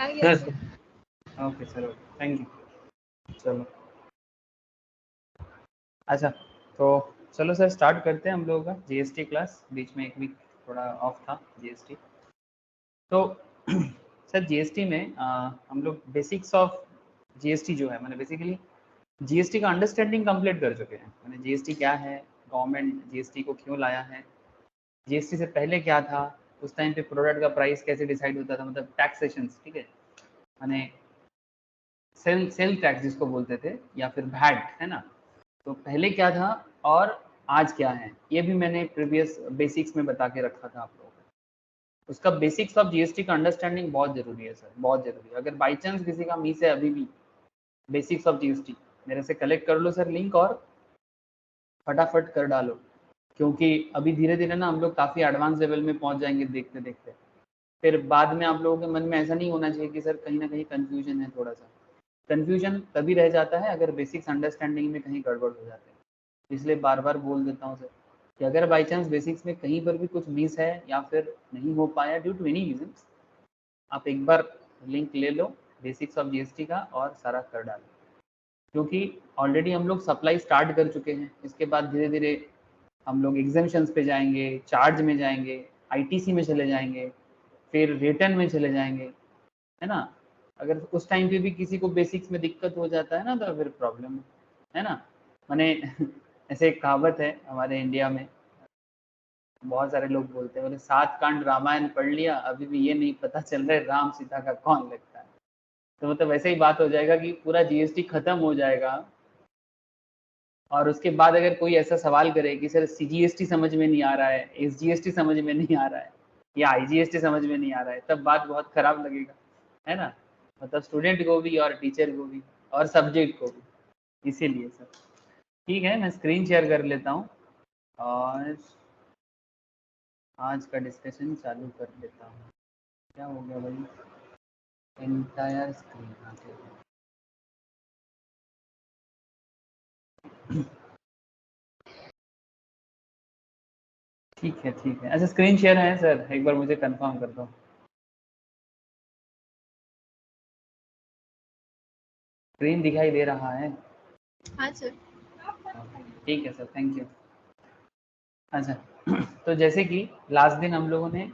आ गया sir. Okay sir, okay, thank you. चलो अच्छा, तो चलो सर स्टार्ट करते हैं हम लोगों का जीएसटी क्लास। बीच में एक वीक थोड़ा ऑफ था जीएसटी। तो सर जीएसटी में हम लोग बेसिक्स ऑफ जीएसटी जो है, मैंने बेसिकली जीएसटी का अंडरस्टैंडिंग कंप्लीट कर चुके हैं। मैंने जीएसटी क्या है, गवर्नमेंट जीएसटी को क्यों लाया है, जीएसटी से पहले क्या था, उस टाइम पे प्रोडक्ट का प्राइस कैसे डिसाइड होता था, मतलब टैक्सेशन, ठीक है, मैंने सेल टैक्स जिसको बोलते थे, या फिर वैट, है ना। तो पहले क्या था और आज क्या है, ये भी मैंने प्रीवियस बेसिक्स में बता के रखा था आप लोगों को। उसका बेसिक्स ऑफ जीएसटी का अंडरस्टैंडिंग बहुत जरूरी है सर, बहुत जरूरी है। अगर बाई चांस किसी का मिस है अभी भी बेसिक्स ऑफ जीएसटी, मेरे से कलेक्ट कर लो सर लिंक और फटाफट कर डालो, क्योंकि अभी धीरे धीरे ना हम लोग काफ़ी एडवांस लेवल में पहुंच जाएंगे देखते देखते। फिर बाद में आप लोगों के मन में ऐसा नहीं होना चाहिए कि सर कहीं ना कहीं कंफ्यूजन है। थोड़ा सा कंफ्यूजन तभी रह जाता है अगर बेसिक्स अंडरस्टैंडिंग में कहीं गड़बड़ हो जाते हैं। इसलिए बार बार बोल देता हूँ सर कि अगर बाई चांस बेसिक्स में कहीं पर भी कुछ मिस है या फिर नहीं हो पाया ड्यू टू एनी रीजंस, आप एक बार लिंक ले लो बेसिक्स ऑफ जीएसटी का और सारा कर डालो, क्योंकि ऑलरेडी हम लोग सप्लाई स्टार्ट कर चुके हैं। इसके बाद धीरे धीरे हम लोग एग्जाम्शंस पे जाएंगे, चार्ज में जाएंगे, आईटीसी में चले जाएंगे, फिर रिटर्न में चले जाएंगे, है ना। अगर उस टाइम पे भी किसी को बेसिक्स में दिक्कत हो जाता है ना तो फिर प्रॉब्लम है ना। मैंने ऐसे एक कहावत है हमारे इंडिया में, बहुत सारे लोग बोलते हैं, बोले 7 कांड रामायण पढ़ लिया अभी भी ये नहीं पता चल रहा है राम सीता का कौन लगता है। तो मतलब वैसे ही बात हो जाएगा कि पूरा जीएसटी खत्म हो जाएगा और उसके बाद अगर कोई ऐसा सवाल करे कि सर सीजीएसटी समझ में नहीं आ रहा है, एसजीएसटी समझ में नहीं आ रहा है, या आईजीएसटी समझ में नहीं आ रहा है, तब बात बहुत खराब लगेगा, है ना। मतलब स्टूडेंट को भी और टीचर को भी और सब्जेक्ट को भी। इसीलिए सर ठीक है, मैं स्क्रीन शेयर कर लेता हूँ और आज का डिस्कशन चालू कर देता हूँ। क्या हो गया भाई, एंटायर स्क्रीन आते हैं। ठीक है ठीक है, अच्छा स्क्रीन शेयर है सर, एक बार मुझे कंफर्म कर दो। स्क्रीन दिखाई दे रहा है? हाँ सर। ठीक है सर, थैंक यू। अच्छा तो जैसे कि लास्ट दिन हम लोगों ने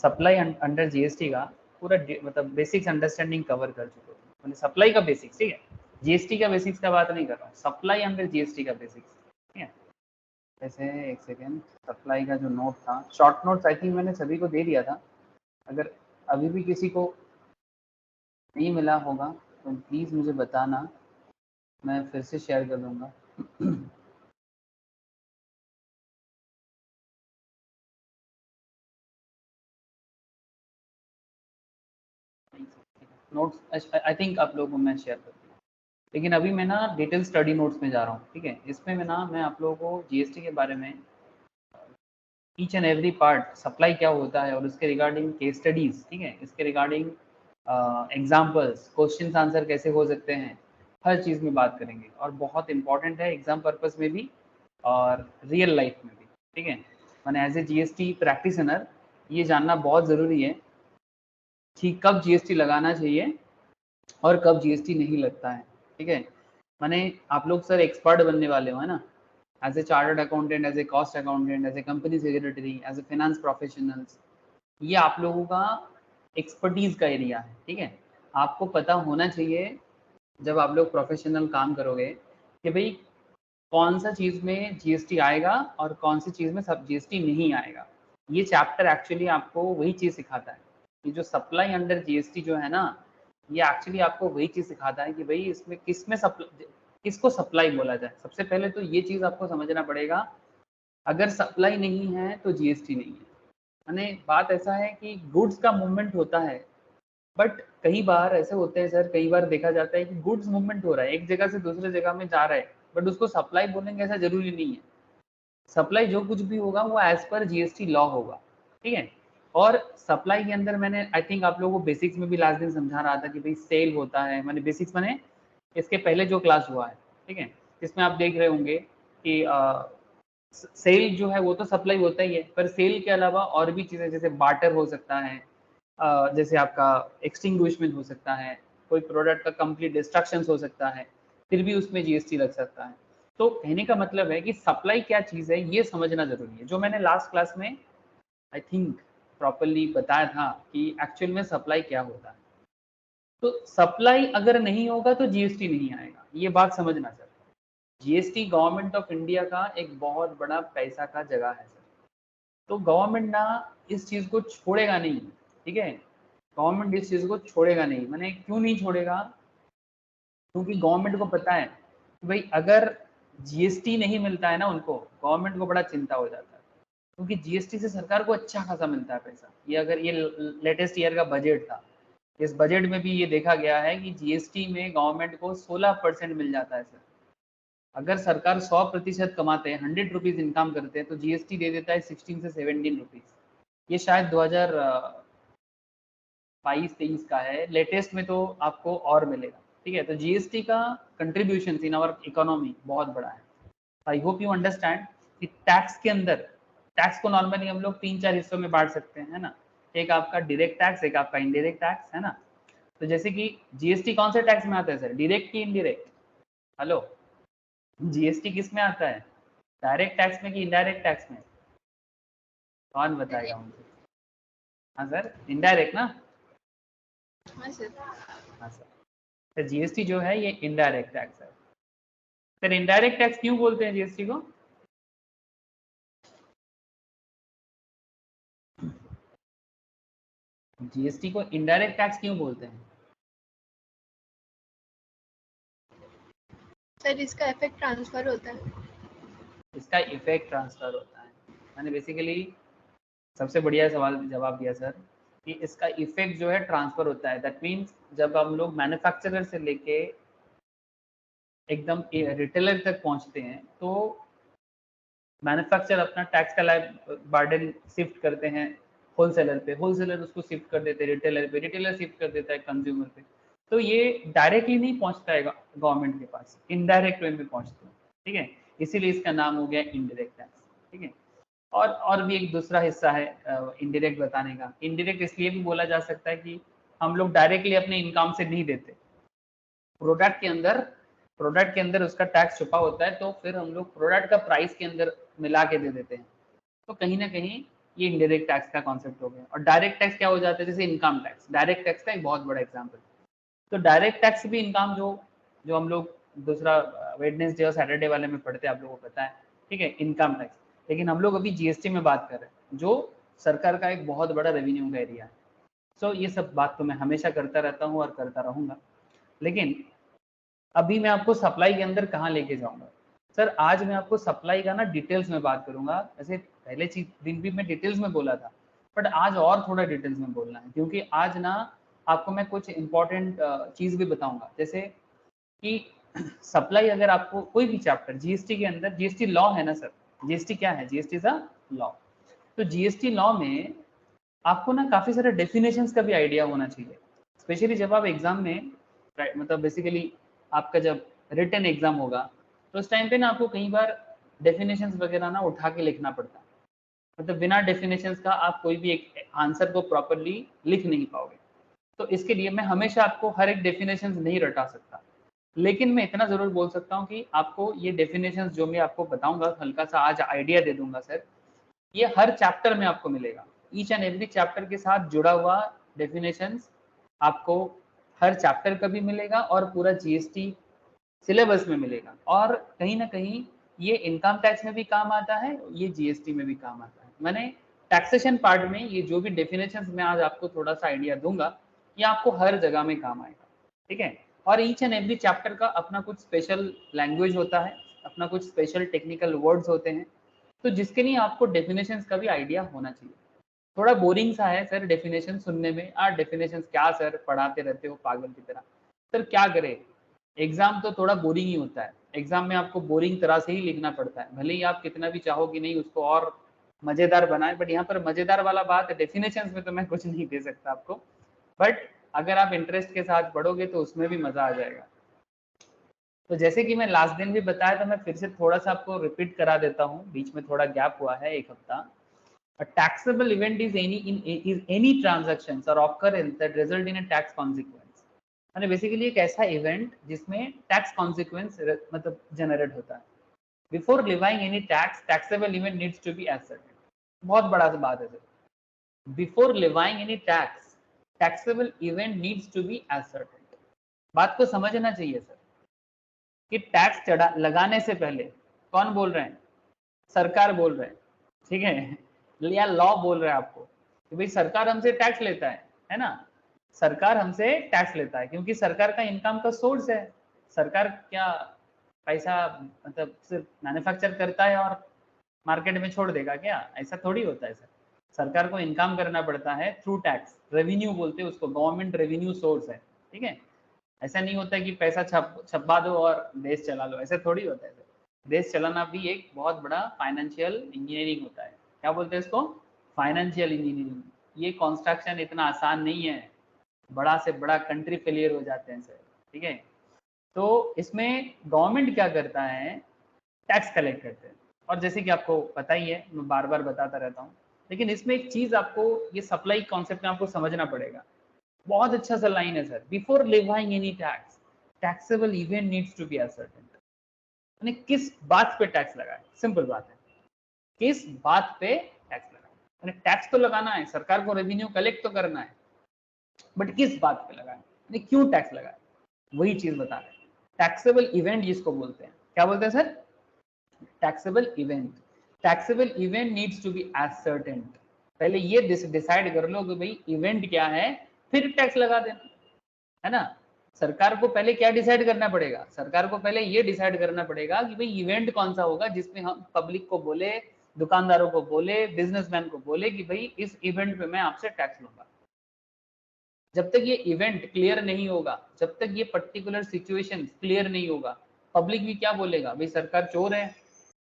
सप्लाई अंडर जीएसटी का पूरा मतलब बेसिक्स अंडरस्टैंडिंग कवर कर चुके थे, मतलब सप्लाई का बेसिक्स, ठीक है, जीएसटी का बेसिक्स का बात नहीं कर रहा हूँ, सप्लाई अंडर जीएसटी का बेसिक्स, ठीक है। जैसे एक सेकेंड, सप्लाई का जो नोट था, शॉर्ट नोट्स आई थिंक मैंने सभी को दे दिया था। अगर अभी भी किसी को नहीं मिला होगा तो प्लीज़ मुझे बताना, मैं फिर से शेयर कर दूंगा। नोट्स आई थिंक आप लोगों को मैं शेयर कर दूँगा, लेकिन अभी मैं ना डिटेल स्टडी नोट्स में जा रहा हूँ, ठीक है। इसमें मैं आप लोगों को जीएसटी के बारे में each and every part, supply क्या होता है और उसके रिगार्डिंग केस स्टडीज, ठीक है, इसके रिगार्डिंग एग्जाम्पल्स, क्वेश्चन आंसर कैसे हो सकते हैं, हर चीज़ में बात करेंगे। और बहुत इंपॉर्टेंट है एग्जाम पर्पस में भी और रियल लाइफ में भी, ठीक है। मैंने एज ए जीएसटी प्रैक्टिशनर ये जानना बहुत ज़रूरी है कि कब जीएसटी लगाना चाहिए और कब जीएसटी नहीं लगता है, ठीक है। मैंने आप लोग सर एक्सपर्ट बनने वाले हो, है ना, as a chartered accountant, as a cost accountant, as a company secretary, as a finance professionals, ये आप लोगों का एक्सपर्टीज का एरिया है, ठीक है। आपको पता होना चाहिए जब आप लोग प्रोफेशनल काम करोगे कि भाई कौन सा चीज़ में जीएसटी आएगा और कौन सी चीज़ में सब जीएसटी नहीं आएगा। ये चैप्टर एक्चुअली आपको वही चीज़ सिखाता है। ये जो सप्लाई अंडर जीएसटी जो है ना, ये एक्चुअली आपको वही चीज़ सिखाता है कि भाई इसमें किसको सप्लाई बोला जाए। सबसे पहले तो ये चीज़ आपको समझना पड़ेगा, अगर सप्लाई नहीं है तो जीएसटी नहीं है। यानी बात ऐसा है कि गुड्स का मूवमेंट होता है, बट कई बार ऐसे होते हैं सर, कई बार देखा जाता है कि गुड्स मूवमेंट हो रहा है, एक जगह से दूसरे जगह में जा रहा है, बट उसको सप्लाई बोलेंगे ऐसा जरूरी नहीं है। सप्लाई जो कुछ भी होगा वो एज पर जीएसटी लॉ होगा, ठीक है। और सप्लाई के अंदर मैंने आई थिंक आप लोगों को बेसिक्स में भी लास्ट दिन समझा रहा था कि भाई सेल होता है, मैंने बेसिक्स मैंने इसके पहले जो क्लास हुआ है, ठीक है, इसमें आप देख रहे होंगे कि सेल जो है वो तो सप्लाई होता ही है, पर सेल के अलावा और भी चीज़ें जैसे बार्टर हो सकता है, जैसे आपका एक्सटिंग्विशमेंट हो सकता है, कोई प्रोडक्ट का कंप्लीट डिस्ट्रक्शन हो सकता है, फिर भी उसमें जीएसटी लग सकता है। तो कहने का मतलब है कि सप्लाई क्या चीज़ है ये समझना जरूरी है, जो मैंने लास्ट क्लास में आई थिंक प्रॉपरली बताया था कि एक्चुअल में सप्लाई क्या होता है। तो सप्लाई अगर नहीं होगा तो जीएसटी नहीं आएगा, ये बात समझना sir. GST government of India का एक बहुत बड़ा पैसा का जगह है सर। तो गवर्नमेंट ना इस चीज़ को छोड़ेगा नहीं, ठीक है। गवर्नमेंट इस चीज़ को छोड़ेगा नहीं, मैंने क्यों नहीं छोड़ेगा, क्योंकि गवर्नमेंट को पता है कि भाई अगर जीएसटी नहीं मिलता है ना उनको, गवर्नमेंट को बड़ा चिंता हो जाता है, क्योंकि जीएसटी से सरकार को अच्छा खासा मिलता है पैसा। ये अगर ये लेटेस्ट ईयर का बजट था, इस बजट में भी ये देखा गया है कि जीएसटी में गवर्नमेंट को 16% मिल जाता है सर। अगर सरकार 100% कमाते हैं, 100 रुपीज इनकम करते हैं, तो जीएसटी दे देता है 16 से 17 रुपीज। ये शायद 2022-23 का है, लेटेस्ट में तो आपको और मिलेगा, ठीक है। तो जीएसटी का कंट्रीब्यूशन इन आवर इकोनॉमी बहुत बड़ा है। आई होप यू अंडरस्टैंड कि टैक्स के अंदर, टैक्स को नॉर्मली हम लोग 3-4 हिस्सों में बांट सकते हैं, है ना। एक आपका डायरेक्ट टैक्स, एक आपका इनडायरेक्ट टैक्स, है ना। तो जैसे कि जीएसटी कौन से टैक्स में आता है सर, डायरेक्ट की इनडायरेक्ट? हेलो, जीएसटी किस में आता है, डायरेक्ट टैक्स में कि इनडायरेक्ट टैक्स में? कौन बताएगा मुझे? हाँ सर, इनडायरेक्ट ना? हाँ सर। हाँ सर, तो जीएसटी जो है ये इनडायरेक्ट टैक्स है सर। इनडायरेक्ट टैक्स क्यों बोलते हैं जीएसटी को? जीएसटी को इनडायरेक्ट टैक्स क्यों बोलते हैं सर? इसका इफेक्ट ट्रांसफर होता है। इसका इफेक्ट ट्रांसफर होता है। मैंने बेसिकली सबसे बढ़िया सवाल जवाब दिया सर, कि इसका इफेक्ट जो है ट्रांसफर होता है। दैट मीन्स जब हम लोग मैन्युफैक्चरर से लेके एकदम रिटेलर तक पहुंचते हैं, तो मैन्युफैक्चरर अपना टैक्स का बर्डन शिफ्ट करते हैं होलसेलर पे, होलसेलर उसको शिफ्ट कर देते हैं रिटेलर पे, रिटेलर शिफ्ट कर देता है कंज्यूमर पे। तो ये डायरेक्टली नहीं पहुंचता है गवर्नमेंट के पास, इनडायरेक्ट वे में पहुंचते हैं, ठीक है। इसीलिए इसका नाम हो गया इनडायरेक्ट टैक्स, ठीक है। और भी एक दूसरा हिस्सा है इनडायरेक्ट बताने का। इनडायरेक्ट इसलिए भी बोला जा सकता है कि हम लोग डायरेक्टली अपने इनकम से नहीं देते, प्रोडक्ट के अंदर, प्रोडक्ट के अंदर उसका टैक्स छुपा होता है, तो फिर हम लोग प्रोडक्ट का प्राइस के अंदर मिला के दे देते हैं। तो कहीं ना कहीं ये इनडायरेक्ट टैक्स का कॉन्सेप्ट हो गया। और डायरेक्ट टैक्स क्या हो जाता है, जैसे इनकम टैक्स डायरेक्ट टैक्स का एक बहुत बड़ा एग्जाम्पल। तो डायरेक्ट टैक्स भी इनकम जो जो हम लोग दूसरा वेडनेसडे और सैटरडे वाले में पढ़ते हैं, आप लोगों को पता है, ठीक है, इनकम टैक्स। लेकिन हम लोग अभी जीएसटी में बात कर रहे हैं, जो सरकार का एक बहुत बड़ा रेवेन्यू का एरिया है। सो ये सब बात तो मैं हमेशा करता रहता हूँ और करता रहूंगा। लेकिन अभी मैं आपको सप्लाई के अंदर कहाँ लेके जाऊंगा सर, आज मैं आपको सप्लाई का ना डिटेल्स में बात करूंगा। वैसे पहले दिन भी मैं डिटेल्स में बोला था, बट आज और थोड़ा डिटेल्स में बोलना है, क्योंकि आज ना आपको मैं कुछ इंपॉर्टेंट चीज भी बताऊंगा। जैसे कि सप्लाई, अगर आपको कोई भी चैप्टर जीएसटी के अंदर, जीएसटी लॉ है ना सर, जीएसटी क्या है, जीएसटी इज अ लॉ। तो जीएसटी लॉ में आपको ना काफी सारे डेफिनेशंस का भी आइडिया होना चाहिए, स्पेशली जब आप एग्जाम में, मतलब बेसिकली आपका जब रिटन एग्जाम होगा, तो उस टाइम पे ना आपको कई बार डेफिनेशंस वगैरह ना उठा के लिखना पड़ता है। मतलब बिना डेफिनेशंस का आप कोई भी एक आंसर को प्रॉपरली लिख नहीं पाओगे। तो इसके लिए मैं हमेशा आपको हर एक डेफिनेशंस नहीं रटा सकता, लेकिन मैं इतना जरूर बोल सकता हूँ कि आपको ये डेफिनेशंस जो मैं आपको बताऊंगा, हल्का सा आज आइडिया दे दूंगा सर, ये हर चैप्टर में आपको मिलेगा। ईच एंड एवरी चैप्टर के साथ जुड़ा हुआ डेफिनेशंस आपको हर चैप्टर का भी मिलेगा और पूरा जीएसटी सिलेबस में मिलेगा। और कहीं ना कहीं ये इनकम टैक्स में भी काम आता है, ये जीएसटी में भी काम आता है। मैंने टैक्सेशन पार्ट में ये जो भी डेफिनेशंस मैं आज आपको थोड़ा सा आइडिया दूंगा, ये आपको हर जगह में काम आएगा, ठीक है। और ईच एंड एवरी चैप्टर का अपना कुछ स्पेशल लैंग्वेज होता है, अपना कुछ स्पेशल टेक्निकल वर्ड्स होते हैं, तो जिसके लिए आपको डेफिनेशंस का भी आइडिया होना चाहिए। थोड़ा बोरिंग सा है सर डेफिनेशन सुनने में, डेफिनेशंस क्या सर पढ़ाते रहते हो पागल की तरह। सर क्या करें, एग्जाम तो थोड़ा बोरिंग ही होता है, एग्जाम में आपको बोरिंग तरह से ही लिखना पड़ता है, भले ही आप कितना भी चाहो कि नहीं उसको और मजेदार बनाए, बट यहाँ पर मजेदार वाला बात है, डेफिनेशंस में तो मैं कुछ नहीं दे सकता आपको, बट अगर आप इंटरेस्ट के साथ पढ़ोगे तो उसमें भी मजा आ जाएगा। तो जैसे कि मैं लास्ट दिन भी बताया था, मैं फिर से थोड़ा सा आपको रिपीट करा देता हूँ, बीच में थोड़ा गैप हुआ है एक हफ्ता, A taxable event is any transactions or occurrence that result in a tax consequence. यानी बेसिकली एक ऐसा इवेंट जिसमें टैक्स कॉन्सिक्वेंस मतलब जनरेट होता है. Before levying any tax, taxable event needs to be asserted. बहुत बड़ा सा बात है sir. Before levying any tax, taxable event needs to be asserted. बात को समझना चाहिए सर कि टैक्स चढ़ा लगाने से पहले कौन बोल रहे हैं? सरकार बोल रहे हैं, ठीक है, या लॉ बोल रहा है आपको कि भाई सरकार हमसे टैक्स लेता है ना. सरकार हमसे टैक्स लेता है क्योंकि सरकार का इनकम का सोर्स है. सरकार क्या पैसा मतलब सिर्फ मैन्युफैक्चर करता है और मार्केट में छोड़ देगा क्या? ऐसा थोड़ी होता है सर. सरकार को इनकम करना पड़ता है थ्रू टैक्स. रेवेन्यू बोलते हैं उसको, गवर्नमेंट रेवेन्यू सोर्स है, ठीक है. ऐसा नहीं होता है कि पैसा छपा दो और देश चला लो, ऐसा थोड़ी होता है सर. देश चलाना भी एक बहुत बड़ा फाइनेंशियल इंजीनियरिंग होता है. क्या बोलते हैं इसको? Financial engineering. ये कंस्ट्रक्शन इतना आसान नहीं है. बड़ा से बड़ा कंट्री फेलियर हो जाते हैं सर, ठीक है. तो इसमें गवर्नमेंट क्या करता है? टैक्स कलेक्ट करते हैं. और जैसे कि आपको पता ही है, मैं बार बार बताता रहता हूँ, लेकिन इसमें एक चीज आपको ये सप्लाई कॉन्सेप्ट में आपको समझना पड़ेगा. बहुत अच्छा सा लाइन है sir. Before levying any tax, taxable event needs to be ascertained. यानी किस बात पे टैक्स लगाए? सिंपल बात है, किस बात पे टैक्स लगाए. यानी टैक्स तो लगाना है, सरकार को रेवेन्यू कलेक्ट तो करना है, बट किस बात पे लगाए, यानी क्यों टैक्स लगाए, वही चीज बता रहे हैं. टैक्सेबल इवेंट जिसको बोलते हैं, क्या बोलते हैं sir? Taxable event. Taxable event needs to be ascertained. पहले ये डिसाइड कर लो कि भाई इवेंट क्या है, फिर टैक्स लगा देना, है ना. सरकार को पहले क्या डिसाइड करना पड़ेगा? सरकार को पहले ये डिसाइड करना पड़ेगा कि भाई इवेंट कौन सा होगा जिसमें हम पब्लिक को बोले, दुकानदारों को बोले, बिजनेसमैन को बोले कि भाई इस इवेंट पे मैं आपसे टैक्स लूंगा. जब तक ये इवेंट क्लियर नहीं होगा, जब तक ये पर्टिकुलर सिचुएशन क्लियर नहीं होगा, पब्लिक भी क्या बोलेगा? भाई सरकार चोर है,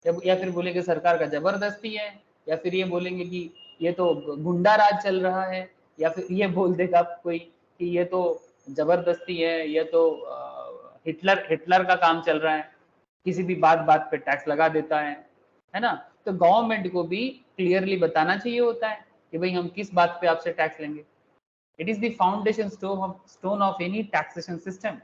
या फिर बोलेंगे सरकार का जबरदस्ती है, या फिर ये बोलेंगे कि ये तो गुंडा राज चल रहा है, या फिर ये बोल देगा कोई कि ये तो जबरदस्ती है, ये तो हिटलर हिटलर का काम चल रहा है, किसी भी बात बात पे टैक्स लगा देता है ना. तो गवर्नमेंट को भी क्लियरली बताना चाहिए होता है कि भाई हम किस बात पे आपसे टैक्स लेंगे. It is the foundation stone of any taxation system.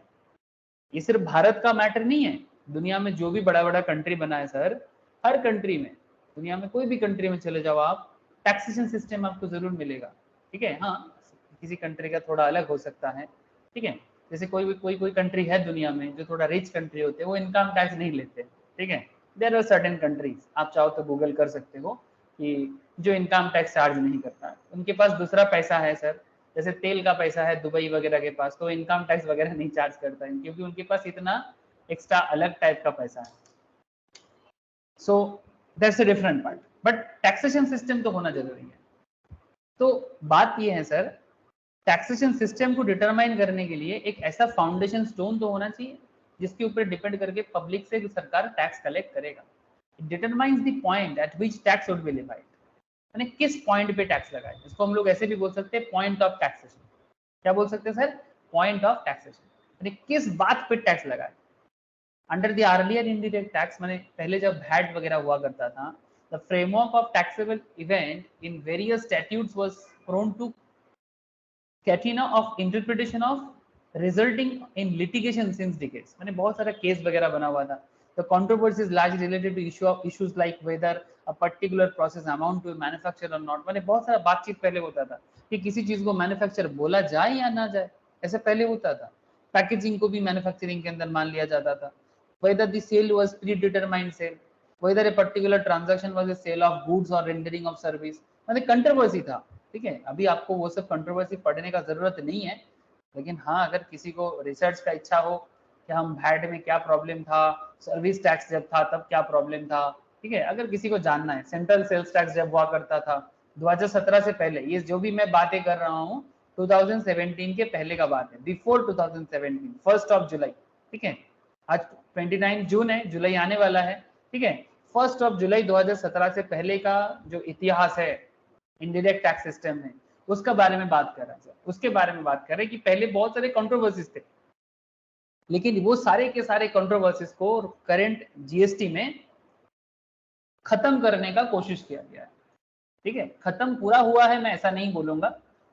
ये सिर्फ भारत का मैटर नहीं है. दुनिया में जो भी बड़ा बड़ा कंट्री बना है सर, हर कंट्री में, दुनिया में कोई भी कंट्री में चले जाओ आप, टैक्सेशन सिस्टम आपको जरूर मिलेगा, ठीक है. हाँ, किसी कंट्री का थोड़ा अलग हो सकता है, ठीक है. जैसे कोई कंट्री है दुनिया में जो थोड़ा रिच कंट्री होते हैं, वो इनकम टैक्स नहीं लेते, ठीक है. देयर आर सर्टेन कंट्रीज, आप चाहो तो गूगल कर सकते हो कि जो इनकम टैक्स चार्ज नहीं करता है. उनके पास दूसरा पैसा है सर, जैसे तेल का पैसा है दुबई वगैरह के पास, तो इनकम टैक्स वगैरह नहीं चार्ज करता है क्योंकि उनके पास इतना एक्स्ट्रा अलग टाइप का पैसा है. So that's a different part, but taxation system तो होना जरूरी है. तो बात ये है सर, टैक्सेशन सिस्टम को डिटरमाइन करने के लिए एक ऐसा फाउंडेशन स्टोन तो होना चाहिए जिसके ऊपर डिपेंड करके पब्लिक से सरकार टैक्स कलेक्ट करेगा. It determines the point at which tax would be levied. यानी किस पॉइंट पे टैक्स लगाए. इसको हम लोग ऐसे भी बोल सकते हैं पॉइंट ऑफ टैक्सेशन. क्या बोल सकते हैं सर? Point of taxation. यानी किस बात पे टैक्स लगाए. Under the earlier indirect tax, मैंने पहले जब वैट वगैरह हुआ करता था, the framework of taxable event in various statutes was prone to catena of interpretation of resulting in litigation since decades. मैंने बहुत सारा केस वगैरह बना हुआ था. The controversy is largely related to issues like whether a particular process amount to manufacture or not. मैंने बहुत सारा बातचीत पहले होता था कि किसी चीज को मैन्युफैक्चर बोला जाए या ना जाए, ऐसे पहले होता था. पैकेजिंग को भी मैन्युफैक्चरिंग के अंदर मान लिया जाता था. Whether the sale was predetermined sale, whether a particular transaction was a sale of goods or rendering of service. मैंने कंट्रोवर्सी था, ठीक है. अभी आपको वो सब कंट्रोवर्सी पढ़ने का जरूरत नहीं है, लेकिन हाँ, अगर किसी को रिसर्च का इच्छा हो कि हम वैट में क्या प्रॉब्लम था, सर्विस टैक्स जब था तब क्या प्रॉब्लम था, ठीक है, अगर किसी को जानना है, सेंट्रल सेल्स टैक्स जब हुआ करता था 2017 से पहले, ये जो भी मैं बातें कर रहा हूँ 2017 के पहले का बात है, बिफोर 2017, 1 जुलाई, ठीक है. आज 29 जून है, जुलाई आने वाला है, ठीक है. 1 जुलाई 2017 से पहले का जो इतिहास है इनडायरेक्ट टैक्स सिस्टम में, उसका बारे में बात कर रहे हैं. उसके बारे में बात कर रहे हैं कि पहले बहुत सारे कंट्रोवर्सीज थे, लेकिन वो सारे के सारे कंट्रोवर्सीज को करंट जीएसटी में खत्म करने का कोशिश किया गया है. ठीक है, खत्म पूरा हुआ है मैं ऐसा नहीं बोलूंगा,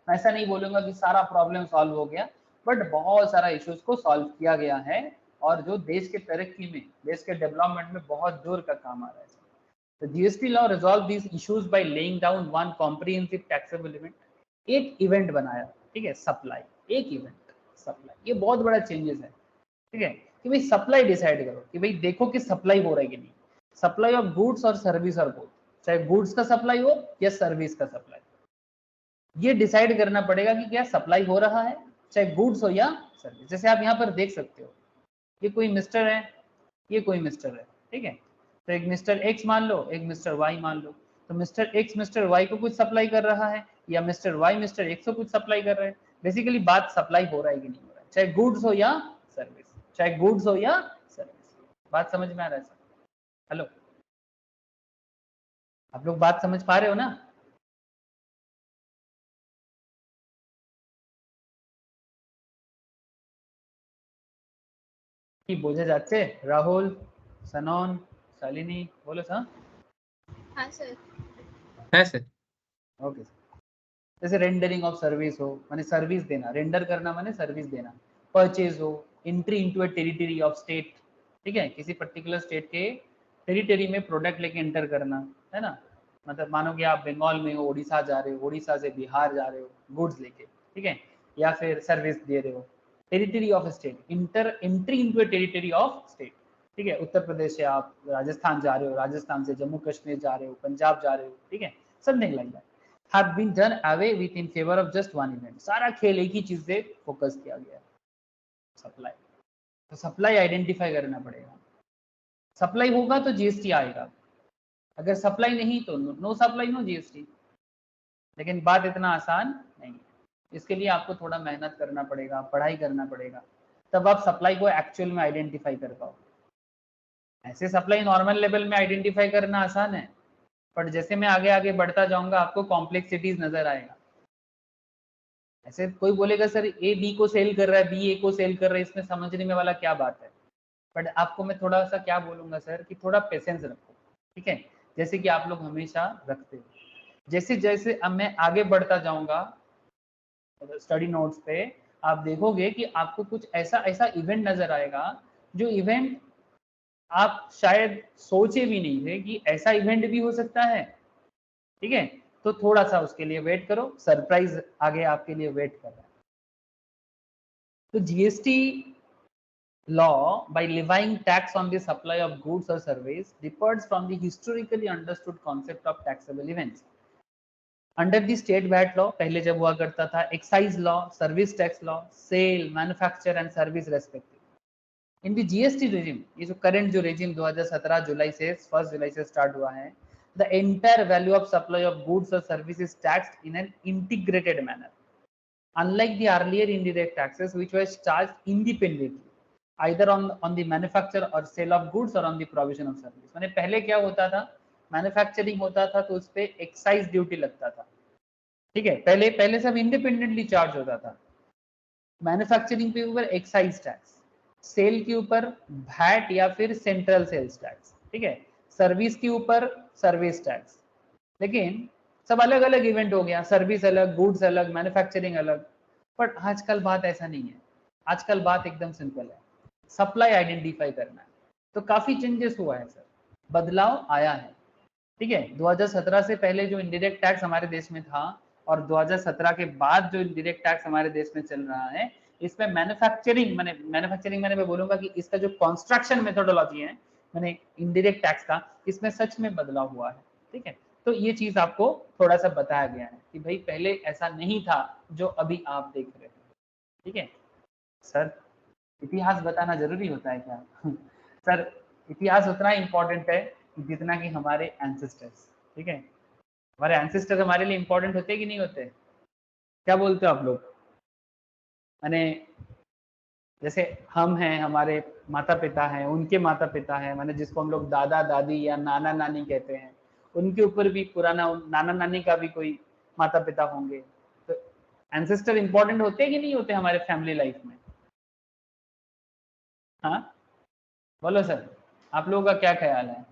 मैं ऐसा नहीं बोलूंगा कि सारा प्रॉब्लम सॉल्व हो गया, बट बहुत सारा इश्यूज को सॉल्व किया गया है और जो देश के तरक्की में, देश के डेवलपमेंट में बहुत जोर का काम आ रहा है। The GST law resolved these issues by laying down one comprehensive taxable event. एक इवेंट बनाया, ठीक है, सप्लाई, एक इवेंट सप्लाई, ये बहुत बड़ा चेंजेस है, ठीक है, कि भाई सप्लाई डिसाइड करो कि भाई देखो कि सप्लाई हो रहा है कि नहीं, सप्लाई ऑफ गुड्स और सर्विस और बोथ, चाहे गुड्स का सप्लाई हो या सर्विस का सप्लाई, ये डिसाइड करना पड़ेगा कि क्या सप्लाई हो रहा है, चाहे गुड्स हो या सर्विस। जैसे आप यहाँ पर देख सकते हो, ये कोई मिस्टर है, ये कोई मिस्टर है, ठीक है, तो एक मिस्टर एक्स मान लो, एक मिस्टर वाई मान लो, तो मिस्टर एक्स मिस्टर वाई को कुछ सप्लाई कर रहा है या मिस्टर वाई मिस्टर एक्स को कुछ सप्लाई कर रहा है। बेसिकली बात सप्लाई हो रहा है कि नहीं हो रहा है, चाहे गुड्स हो या सर्विस, चाहे गुड्स हो या सर्विस। बात समझ में आ रहा है सर? हेलो, आप लोग बात समझ पा रहे हो ना? কি বোঝা যাচ্ছে? রাহুল, सनोन, शालिनी, बोलो सर। हाँ सर। है सर। Okay sir. जैसे रेंडरिंग ऑफ सर्विस हो, माने सर्विस देना, रेंडर करना माने सर्विस देना, परचेज हो, entry into a territory of state, ठीक है, किसी पर्टिकुलर स्टेट के टेरिटरी में प्रोडक्ट लेके एंटर करना, है ना, मतलब मानो कि आप बंगाल में हो, उड़ीसा जा रहे हो, उड़ीसा से बिहार जा रहे हो गुड्स लेके, ठीक है, या फिर सर्विस दे रहे हो, territory of state, entry into a territory of state, ठीक है, उत्तर प्रदेश से आप राजस्थान जा रहे हो, राजस्थान से जम्मू कश्मीर जा रहे हो, पंजाब जा रहे हो, ठीक है, something like that, have been done away with in favor of just one event। सारा खेल एक ही चीज से फोकस किया गया है, सप्लाई। तो सप्लाई आइडेंटिफाई करना पड़ेगा, सप्लाई होगा तो जीएसटी आएगा, अगर सप्लाई नहीं तो नो सप्लाई नो जीएसटी। लेकिन बात इतना आसान नहीं है, इसके लिए आपको थोड़ा मेहनत करना पड़ेगा, पढ़ाई करना पड़ेगा, तब आप सप्लाई को एक्चुअल में आइडेंटिफाई कर पाओ। ऐसे सप्लाई नॉर्मल लेवल में आइडेंटिफाई करना आसान है, बट जैसे मैं आगे आगे बढ़ता जाऊंगा आपको कॉम्प्लेक्सिटीज नजर आएगा। ऐसे कोई बोलेगा सर ए बी को सेल कर रहा है, बी ए को सेल कर रहा है, इसमें समझने में वाला क्या बात है, बट आपको मैं थोड़ा सा क्या बोलूंगा सर कि थोड़ा पेशेंस रखो, ठीक है, जैसे कि आप लोग हमेशा रखते हो। जैसे जैसे अब मैं आगे बढ़ता जाऊंगा स्टडी नोट्स पे, आप देखोगे कि आपको कुछ ऐसा ऐसा इवेंट नजर आएगा जो इवेंट आप शायद सोचे भी नहीं थे कि ऐसा इवेंट भी हो सकता है, ठीक है, तो थोड़ा सा उसके लिए वेट करो, सरप्राइज आगे आपके लिए वेट कर रहा है। तो GST law, by levying tax on the supply of goods or service, departs from the historically understood concept of taxable events. Under the state VAT law, पहले जब हुआ करता था, excise law, service tax law, sale, manufacture and service respective. In the GST regime, ये जो current जो regime 2017 जुलाई से 1 जुलाई से start हुआ है, the entire value of supply of goods or service is taxed in an integrated manner. Unlike the earlier indirect taxes, which was charged independently, either on the manufacture or sale of goods or on the provision of service। माने पहले क्या होता था, manufacturing होता था तो उस पे एक्साइज ड्यूटी लगता था, ठीक है, पहले पहले सब इंडिपेंडेंटली चार्ज होता था। मैन्युफैक्चरिंग के ऊपर एक्साइज टैक्स, सेल के ऊपर वैट या फिर सेंट्रल सेल्स टैक्स, ठीक है, सर्विस के ऊपर सर्विस टैक्स। लेकिन सब अलग अलग इवेंट हो गया, सर्विस अलग, गुड्स अलग, मैन्युफैक्चरिंग अलग। बट आजकल बात ऐसा नहीं है, आजकल बात एकदम सिंपल है, सप्लाई आइडेंटिफाई करना है। तो काफी चेंजेस हुआ है सर, बदलाव आया है, ठीक है। 2017 से पहले जो इंडायरेक्ट टैक्स हमारे देश में था और 2017 के बाद जो इंडायरेक्ट टैक्स हमारे देश में चल रहा है, इसमें मैन्युफैक्चरिंग मैंने मैं बोलूंगा कि इसका जो कंस्ट्रक्शन मेथोडोलॉजी है मैंने इंडायरेक्ट टैक्स का, इसमें सच में बदलाव हुआ है, ठीक है। तो ये चीज आपको थोड़ा सा बताया गया है कि भाई पहले ऐसा नहीं था जो अभी आप देख रहे हो, ठीक है। सर इतिहास बताना जरूरी होता है क्या? सर इतिहास उतना इंपॉर्टेंट है जितना कि हमारे एंसेस्टर्स, ठीक है। हमारे एंसेस्टर्स हमारे लिए इंपॉर्टेंट होते कि नहीं होते? क्या बोलते हो आप लोग? माने जैसे हम हैं, हमारे माता पिता हैं, उनके माता पिता हैं, माने जिसको हम लोग दादा दादी या नाना नानी कहते हैं, उनके ऊपर भी पुराना नाना नानी का भी कोई माता पिता होंगे। तो एंसेस्टर इंपॉर्टेंट होते कि नहीं होते हमारे फैमिली लाइफ में? हाँ बोलो सर, आप लोगों का क्या ख्याल है?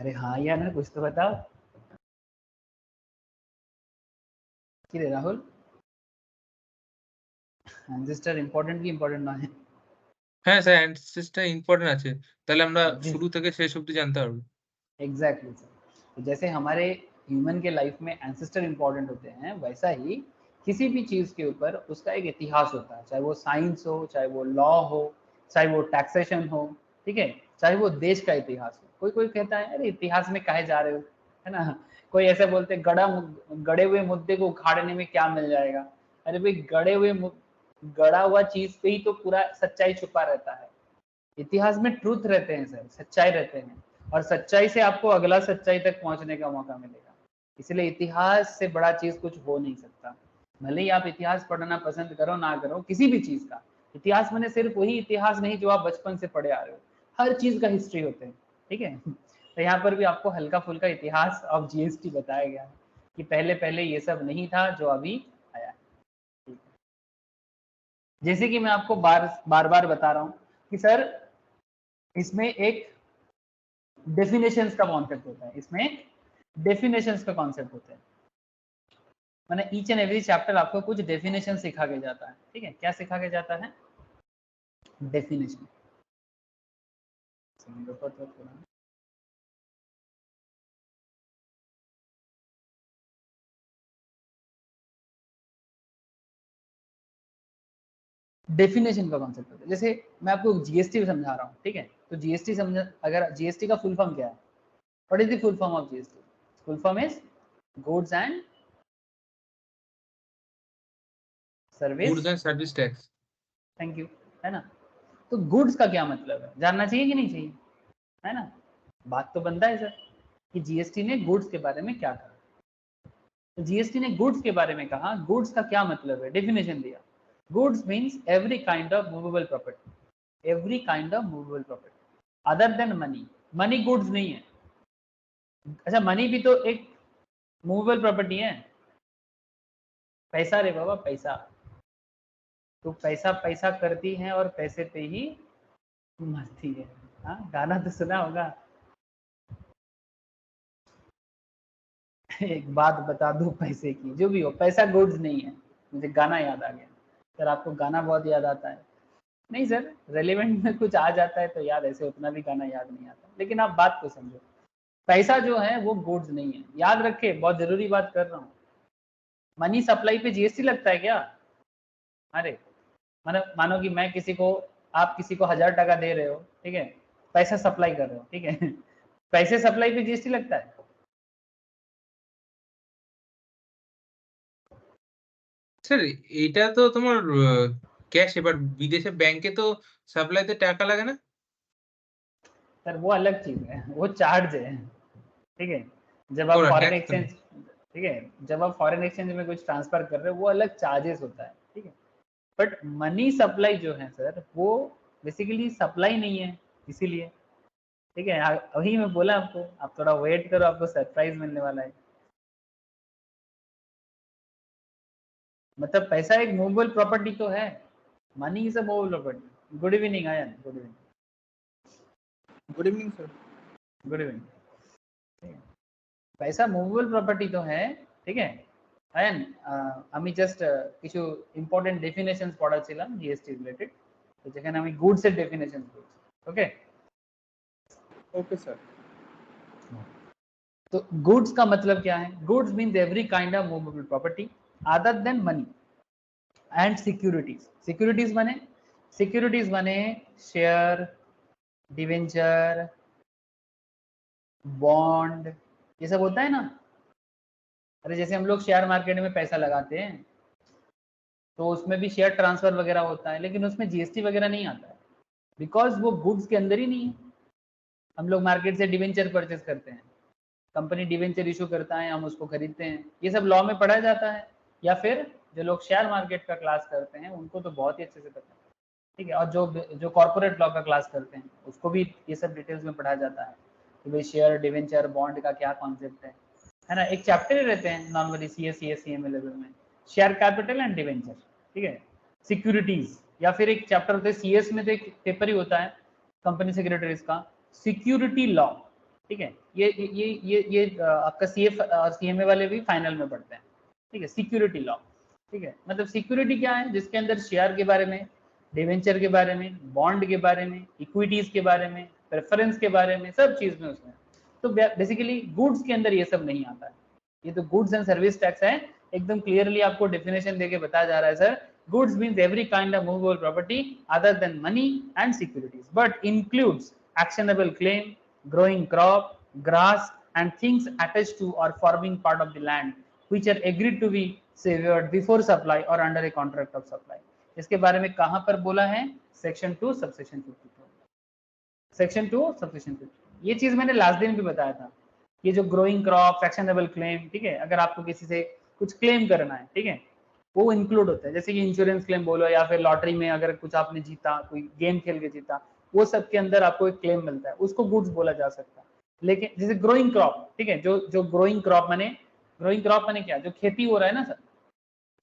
अरे हाँ या ना, कुछ तो बताओ कि रे राहुल, एंसेस्टर इम्पोर्टेंट की इम्पोर्टेंट ना है? হ্যাঁ স্যার অ্যানসেসটা ইম্পোর্টেন্ট আছে, তাহলে আমরা जिस শুরু থেকে শেষ অবধি জানতে পারবো। एग्जैक्टली सर, तो जैसे हमारे ह्यूमन के लाइफ में एंसेस्टर इंपॉर्टेंट होते हैं, वैसा ही किसी भी चीज के ऊपर उसका एक इतिहास होता है, चाहे वो साइंस हो, चाहे वो लॉ हो, चाहे वो टैक्सेशन हो, ठीक है, चाहे वो देश का इतिहास हो। कोई कोई कहता है अरे इतिहास में काहे जा रहे हो, है ना, कोई ऐसे बोलते गड़े हुए मुद्दे को उखाड़ने में क्या मिल जाएगा। अरे भाई गड़ा हुआ चीज पे ही तो पूरा सच्चाई छुपा रहता है। इतिहास में ट्रूथ रहते हैं सर, सच्चाई रहते हैं, और सच्चाई से आपको अगला सच्चाई तक पहुंचने का मौका मिलेगा। इसलिए इतिहास से बड़ा चीज कुछ हो नहीं सकता। भले ही आप इतिहास पढ़ना पसंद करो ना करो, किसी भी चीज का इतिहास मैंने सिर्फ वही इतिहास नहीं जो आप बचपन से पढ़े आ रहे हो, हर चीज का हिस्ट्री होते हैं, ठीक है। तो यहाँ पर भी आपको हल्का फुल्का इतिहास ऑफ जीएसटी बताया गया है कि पहले पहले ये सब नहीं था जो अभी आया है। जैसे कि मैं आपको बार बार बता रहा हूँ कि सर इसमें एक डेफिनेशंस का कॉन्सेप्ट होता है, इसमें डेफिनेशंस का कॉन्सेप्ट होता है। मैंने ईच एंड एवरी चैप्टर आपको कुछ डेफिनेशन सिखा के जाता है, ठीक है। क्या सिखा के जाता है? डेफिनेशन। डेफिनेशन का कॉन्सेप्ट होता है। जैसे मैं आपको जीएसटी समझा रहा हूँ, ठीक है, तो जीएसटी समझ, अगर जीएसटी का फुल फॉर्म क्या है, what is the full form of GST? Full form is goods and service, goods and service tax. Thank you, है ना। तो गुड्स का क्या मतलब है, जानना चाहिए कि नहीं चाहिए, है ना। बात तो बनता है सर कि जीएसटी ने गुड्स के बारे में क्या कहा। तो जीएसटी ने गुड्स के बारे में कहा, गुड्स का क्या मतलब है, डेफिनेशन दिया। Goods means every kind of movable property, every kind of movable property other than money. Money goods नहीं है। अच्छा, मनी भी तो एक मूवेबल प्रॉपर्टी है। पैसा रे बाबा, पैसा। तो पैसा पैसा करती है और पैसे पे ही मरती है। हाँ, गाना तो सुना होगा। एक बात बता दूं पैसे की, जो भी हो, पैसा गुड्स नहीं है। मुझे गाना याद आ गया सर, आपको गाना बहुत याद आता है? नहीं सर, रेलिवेंट में कुछ आ जाता है तो याद, ऐसे उतना भी गाना याद नहीं आता, लेकिन आप बात को समझो। पैसा जो है वो गुड्स नहीं है, याद रखे, बहुत जरूरी बात कर रहा हूँ। मनी सप्लाई पे जीएसटी लगता है क्या? अरे मानो कि मैं किसी को, आप किसी को 1000 टका दे रहे हो, ठीक है, पैसा सप्लाई कर रहे हो, ठीक है, पैसे सप्लाई पे जीएसटी लगता है? স্যার এটা তো তোমার ক্যাশ, এবার বিদেশে ব্যাংকে তো সাপ্লাইতে টাকা লাগে না? सर वो अलग चीज है, वो चार्ज है, ठीक है। जब आप ওরা फॉरेन टैक्स तो एक्सचेंज, ठीक है, जब आप फॉरेन एक्सचेंज में कुछ ट्रांसफर कर रहे हो वो अलग चार्जेस होता है, ठीक है। बट मनी सप्लाई जो है सर, वो बेसिकली सप्लाई नहीं है, इसीलिए, ठीक है। वही मैं बोला आपको, आप थोड़ा वेट करो, आपको सरप्राइज मिलने वाला है। मतलब पैसा एक मूवेबल प्रॉपर्टी तो है, money is a movable property. Good evening Ayan, good evening. Good evening sir. Good evening. पैसा मूवेबल प्रॉपर्टी तो है, ঠিক আছে। আয়ন, আমি জাস্ট কিছু ইম্পর্টেন্ট ডেফিনেশনস পড়াছিলাম জিএসটি রিলেটেড, তো যেখানে আমি গুডস এর ডেফিনেশনস বলছি, ওকে। Okay sir. तो गुड्स का मतलब क्या है? Goods means every kind of movable property other than money and securities. Securities बने शेयर, डिवेंचर, बॉन्ड, ये सब होता है ना। अरे जैसे हम लोग शेयर मार्केट में पैसा लगाते हैं तो उसमें भी शेयर ट्रांसफर वगैरह होता है, लेकिन उसमें जीएसटी वगैरह नहीं आता है, बिकॉज वो गुड्स के अंदर ही नहीं है। हम लोग मार्केट से डिवेंचर परचेस करते हैं, कंपनी डिवेंचर इशू करता है, हम उसको खरीदते हैं, ये सब लॉ में पढ़ा जाता है। या फिर जो लोग शेयर मार्केट का क्लास करते हैं उनको तो बहुत ही अच्छे से पता है, ठीक है। और जो कॉर्पोरेट लॉ का क्लास करते हैं उसको भी ये सब डिटेल्स में पढ़ा जाता है कि भाई शेयर, डिवेंचर, बॉन्ड का क्या कॉन्सेप्ट है ना। एक चैप्टर ही रहते हैं नॉर्मली सीएमए लेवल में, शेयर कैपिटल एंड डिवेंचर, ठीक है, सिक्योरिटीज। या फिर एक चैप्टर होता है सीएस में, तो एक पेपर ही होता है कंपनी सेक्रेटरीज का, सिक्योरिटी लॉ, ठीक है। ये आपका सीएफ और सीएमए वाले भी फाइनल में पढ़ते हैं, ठीक है। सिक्योरिटी लॉ, ठीक है, मतलब सिक्योरिटी क्या है, जिसके अंदर शेयर के बारे में, डिवेंचर के बारे में, बॉन्ड के बारे में, इक्विटीज के बारे में, प्रेफरेंस के बारे में, सब चीज में उसमें। तो बेसिकली गुड्स के अंदर ये सब नहीं आता है। ये तो गुड्स एंड सर्विस टैक्स है, एकदम क्लियरली आपको डेफिनेशन देके बताया जा रहा है sir. Goods means every kind of movable property other than money and securities, but includes actionable claim, growing crop, grass and things attached to or forming part of the land which are agreed to be severed before supply or under a contract of supply। इसके बारे में कहां पर बोला है, section 2 subsection 52, section 2 subsection 52। ये चीज मैंने लास्ट दिन भी बताया था, ये जो ग्रोइंग क्रॉप, एक्शनेबल क्लेम, ठीक है, अगर आपको किसी से कुछ क्लेम करना है, ठीक है, वो इंक्लूड होता है। जैसे कि इंश्योरेंस क्लेम बोलो, या फिर लॉटरी में अगर कुछ आपने जीता, कोई गेम खेल के जीता, वो सब के अंदर आपको एक क्लेम मिलता है, उसको गुड्स बोला जा सकता है। लेकिन जैसे ग्रोइंग क्रॉप, ठीक है, जो ग्रोइंग क्रॉप माने क्या, जो खेती हो रहा है ना सर,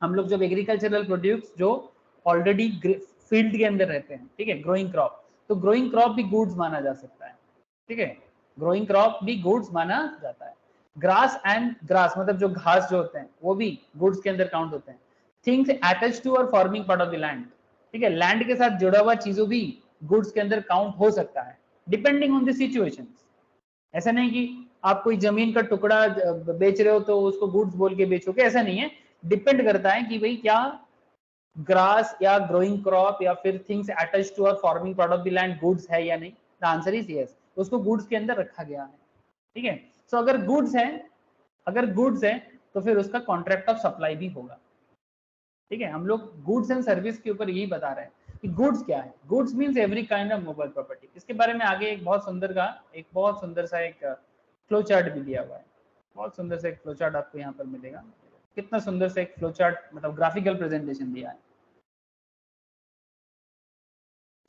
हम लोग जब एग्रीकल्चरल प्रोड्यूस जो ऑलरेडी फील्ड के अंदर रहते हैं, ठीक है, ग्रोइंग क्रॉप, तो ग्रोइंग क्रॉप भी गुड्स माना जा सकता है, ठीक है, ग्रोइंग क्रॉप भी गुड्स माना जाता है। ग्रास मतलब जो घास जो होते हैं वो भी गुड्स के अंदर काउंट होते हैं। थिंग्स अटैच्ड टू और forming part of the land, ठीक है, लैंड के साथ जुड़ा हुआ चीजों भी गुड्स के अंदर काउंट हो सकता है, डिपेंडिंग ऑन द सिचुएशन। ऐसा नहीं कि आप कोई जमीन का टुकड़ा बेच रहे हो तो उसको गुड्स बोल के बेचोगे, ऐसा नहीं है। डिपेंड करता है कि भाई क्या ग्रास या ग्रोइंग क्रॉप या फिर थिंग्स अटैच्ड टू और forming part of the land goods है या नहीं। द आंसर इज यस, उसको गुड्स के अंदर रखा गया है, ठीक है। सो अगर गुड्स है तो फिर उसका कॉन्ट्रैक्ट ऑफ सप्लाई भी होगा, ठीक है। हम लोग गुड्स एंड सर्विस के ऊपर यही बता रहे हैं कि गुड्स क्या है। Goods means every kind of mobile property. इसके बारे में आगे एक बहुत सुंदर सा एक फ्लो चार्ट भी दिया हुआ है, बहुत सुंदर सा एक फ्लो चार्ट आपको यहाँ पर मिलेगा। कितना सुंदर सा एक फ्लो चार्ट, मतलब ग्राफिकल प्रेजेंटेशन दिया है।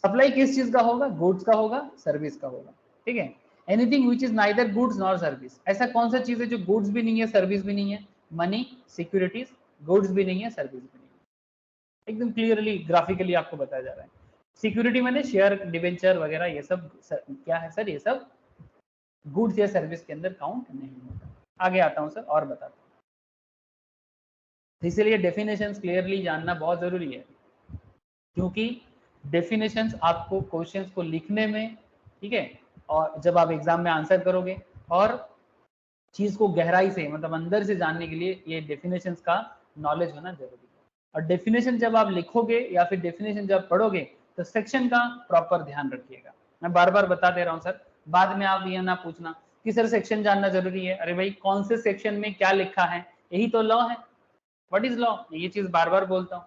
सप्लाई किस चीज का होगा, गुड्स का होगा, सर्विस का होगा, ठीक है। Anything which is neither goods nor service, ऐसा कौन सा चीज है जो गुड्स भी नहीं है सर्विस भी नहीं है, मनी, सिक्योरिटीज, गुड्स भी नहीं है सर्विस भी नहीं है। एकदम क्लियरली ग्राफिकली आपको बताया जा रहा है। सिक्योरिटी मैंने शेयर, डिवेंचर वगैरह ये सब क्या है सर, ये सब गुड्स या सर्विस के अंदर काउंट नहीं होता। आगे आता हूं सर और बताता हूं, इसलिए डेफिनेशंस क्लियरली जानना बहुत जरूरी है, क्योंकि डेफिनेशंस आपको क्वेश्चंस को लिखने में, ठीक है, और जब आप एग्जाम में आंसर करोगे और चीज को गहराई से मतलब अंदर से जानने के लिए ये डेफिनेशंस का नॉलेज होना जरूरी है। और डेफिनेशन जब आप लिखोगे या फिर डेफिनेशन जब पढ़ोगे तो सेक्शन का प्रॉपर ध्यान रखिएगा। मैं बार बार बता दे रहा हूँ सर, बाद में आप ये ना पूछना कि सर सेक्शन जानना जरूरी है। अरे भाई कौन से सेक्शन में क्या लिखा है, यही तो लॉ है। व्हाट इज लॉ, ये चीज बार बार बोलता हूँ।